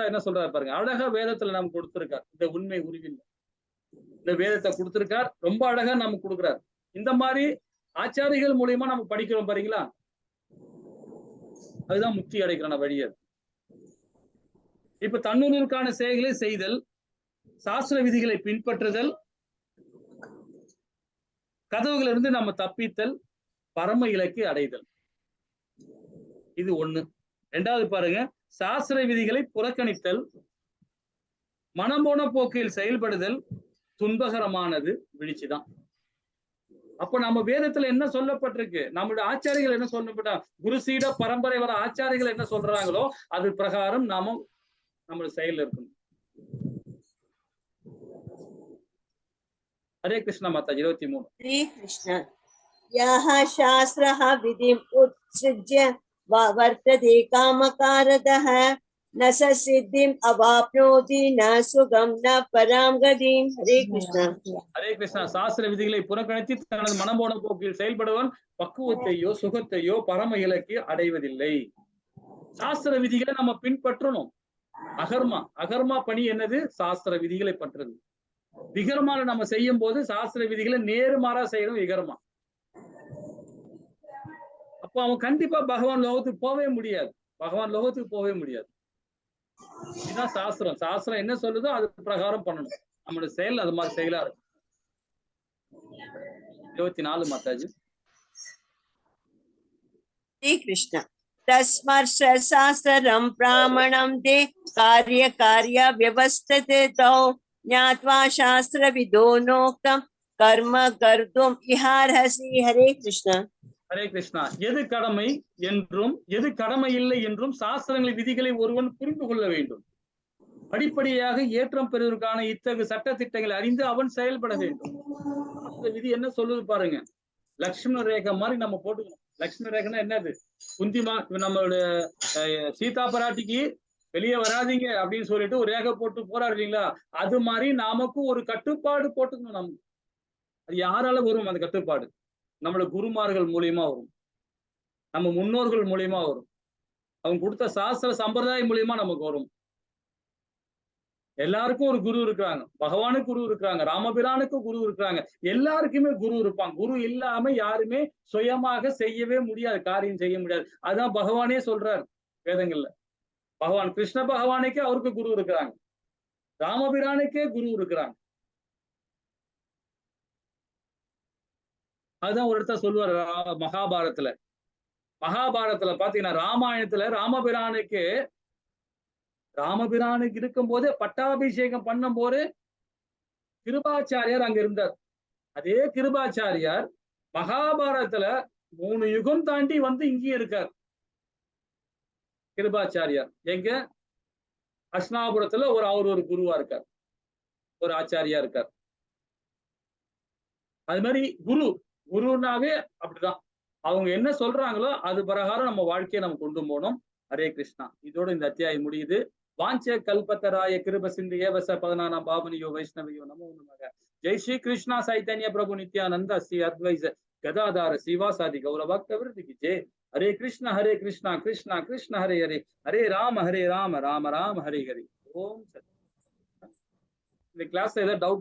என்ன சொல்றாரு பாருங்க. அழகா வேதத்துல நம்ம கொடுத்திருக்கார். இந்த உண்மை உருவில் இந்த வேதத்தை கொடுத்திருக்கார். ரொம்ப அழகா நம்ம கொடுக்குறார். இந்த மாதிரி ஆச்சாரிகள் மூலியமா நம்ம படிக்கிறோம் பாருங்களா, அதுதான் முக்தி அடைக்கிற வழி. அது இப்ப தன்னுணர்வுக்கான செயல்களை செய்தல், சாஸ்திர விதிகளை பின்பற்றுதல், கதவுகள் இருந்து நம்ம தப்பித்தல், பரம இலக்கை அடைதல். இது 1. 2வது பாருங்க, சாஸ்திர விதிகளை புறக்கணித்தல், மனம் போன போக்கில் செயல்படுதல் துன்பகரமானது, வீழ்ச்சிதான். அப்ப நம்ம வேதத்துல என்ன சொல்லப்பட்டிருக்கு, நம்மளுடைய ஆச்சாரிகள் என்ன சொல்லப்பட்ட, குருசீட பரம்பரை வர ஆச்சாரிகள் என்ன சொல்றாங்களோ அது பிரகாரம் நாம நம்ம செயல் இருக்கணும். ஹரே கிருஷ்ணா மாதாஜி. 23.
ஹரே கிருஷ்ணா. யஹ சாஸ்த்ரஹ விதிம் உத்ஸ்ருஜ்ய வர்த்ததே காமகாரதஹ न स सिद्धिम् अवाप्नोति न सुगम न परां गतिं। हरे कृष्ण।
ஹரே கிருஷ்ணா. சாஸ்திர விதிகளை புறக்கணித்து தனது மனம் போன போக்கில் செயல்படுவன் பக்குவத்தையோ சுகத்தையோ பரம இலக்கை அடைவதில்லை. சாஸ்திர விதிகளை நம்ம பின்பற்றணும். அகர்மா பணி என்னது? சாஸ்திர விதிகளை பற்றுறது. விகர்மால நம்ம செய்யும் போது சாஸ்திர விதிகளை நேர்மாறா செய்யணும். விகர்மா. அப்போ அவன் கண்டிப்பா பகவான் லோகத்துக்கு போகவே முடியாது. இதுதான் சாஸ்திரம். சாஸ்திரம் என்ன சொல்லுதோ அது பிரகாரம் பண்ணணும். நம்மளுடைய செயல் அது மாதிரி செயலா இருக்கும். 24 மாதாஜி.
श्री कृष्ण। तस्मर्श शास्त्रं ब्राह्मणं ते कार्य कार्य व्यवस्थिते तौ ज्ञात्वा शास्त्रविदो नोक्तं कर्म कर्तुम् इहार्हसि। हरे कृष्ण।
ஹரே கிருஷ்ணா. எது கடமை என்றும் எது கடமை இல்லை என்றும் சாஸ்திரங்களின் விதிகளை ஒருவன் புரிந்து கொள்ள வேண்டும். படிப்படியாக ஏற்றம் பெறுவதற்கான இத்தகு சட்ட திட்டங்களை அறிந்து அவன் செயல்பட வேண்டும். சாஸ்திர விதி என்ன சொல்லுது பாருங்க. லக்ஷ்மண ரேகை மாதிரி நம்ம போட்டுக்கணும். லக்ஷ்மண ரேகைன்னா என்னது? குந்திமா நம்மளுடைய சீதா பராட்டிக்கு வெளியே வராதிங்க அப்படின்னு சொல்லிட்டு ஒரு ரேகை போட்டு போறாரு இல்லைங்களா? அது மாதிரி நமக்கும் ஒரு கட்டுப்பாடு போட்டுக்கணும். நமக்கு அது யாரால வரும்? அந்த கட்டுப்பாடு நம்மளோட குருமார்கள் மூலியமா வரும். நம்ம முன்னோர்கள் மூலியமா வரும். அவங்க கொடுத்த சாஸ்திர சம்பிரதாயம் மூலியமா நமக்கு வரும். எல்லாருக்கும் ஒரு குரு இருக்கிறாங்க. பகவானுக்கு குரு இருக்கிறாங்க. ராமபிரானுக்கு குரு இருக்கிறாங்க. எல்லாருக்குமே குரு இருப்பாங்க. குரு இல்லாம யாருமே சுயமாக செய்யவே முடியாது. காரியம் செய்ய முடியாது. அதுதான் பகவானே சொல்றாரு வேதங்கள்ல. பகவான் கிருஷ்ண பகவானுக்கே அவருக்கு குரு இருக்கிறாங்க. ராமபிரானுக்கே குரு இருக்கிறாங்க. அதுதான் ஒரு இடத்த சொல்லுவார் மகாபாரதத்துல பாத்தீங்கன்னா, ராமாயணத்துல ராமபிரானுக்கு இருக்கும் போதே பட்டாபிஷேகம் பண்ணும் போது கிருபாச்சாரியார் அங்க இருந்தார். அதே கிருபாச்சாரியார் மகாபாரதத்துல 3 யுகம் தாண்டி வந்து இங்கே இருக்கார். கிருபாச்சாரியார் எங்க? அஸ்னாபுரத்துல அவர் ஒரு குருவா இருக்கார். ஒரு ஆச்சாரியா இருக்கார். அது மாதிரி குருனாவே அப்படிதான். அவங்க என்ன சொல்றாங்களோ அது பிரகாரம் நம்ம வாழ்க்கையை நம்ம கொண்டு போனோம். ஹரே கிருஷ்ணா. இதோட இந்த அத்தியாயம் முடியுது. வாஞ்ச கல்பத்தராய கிருப சிந்து ஏவச 14 பாவனியோ வைஷ்ணவியோ நமோ நமக. ஜெய் ஸ்ரீ கிருஷ்ணா சைத்தன்ய பிரபு நித்யானந்த ஸ்ரீ அத்வைச கதாதார சிவாசாதி கௌரபக்த விருதிக்கு ஜெய். ஹரே கிருஷ்ணா கிருஷ்ணா கிருஷ்ண ஹரே ஹரே ஹரே ராம ராம ராம ஹரே ஹரே. ஓம் சத். இந்த கிளாஸ்ல ஏதாவது டவுட்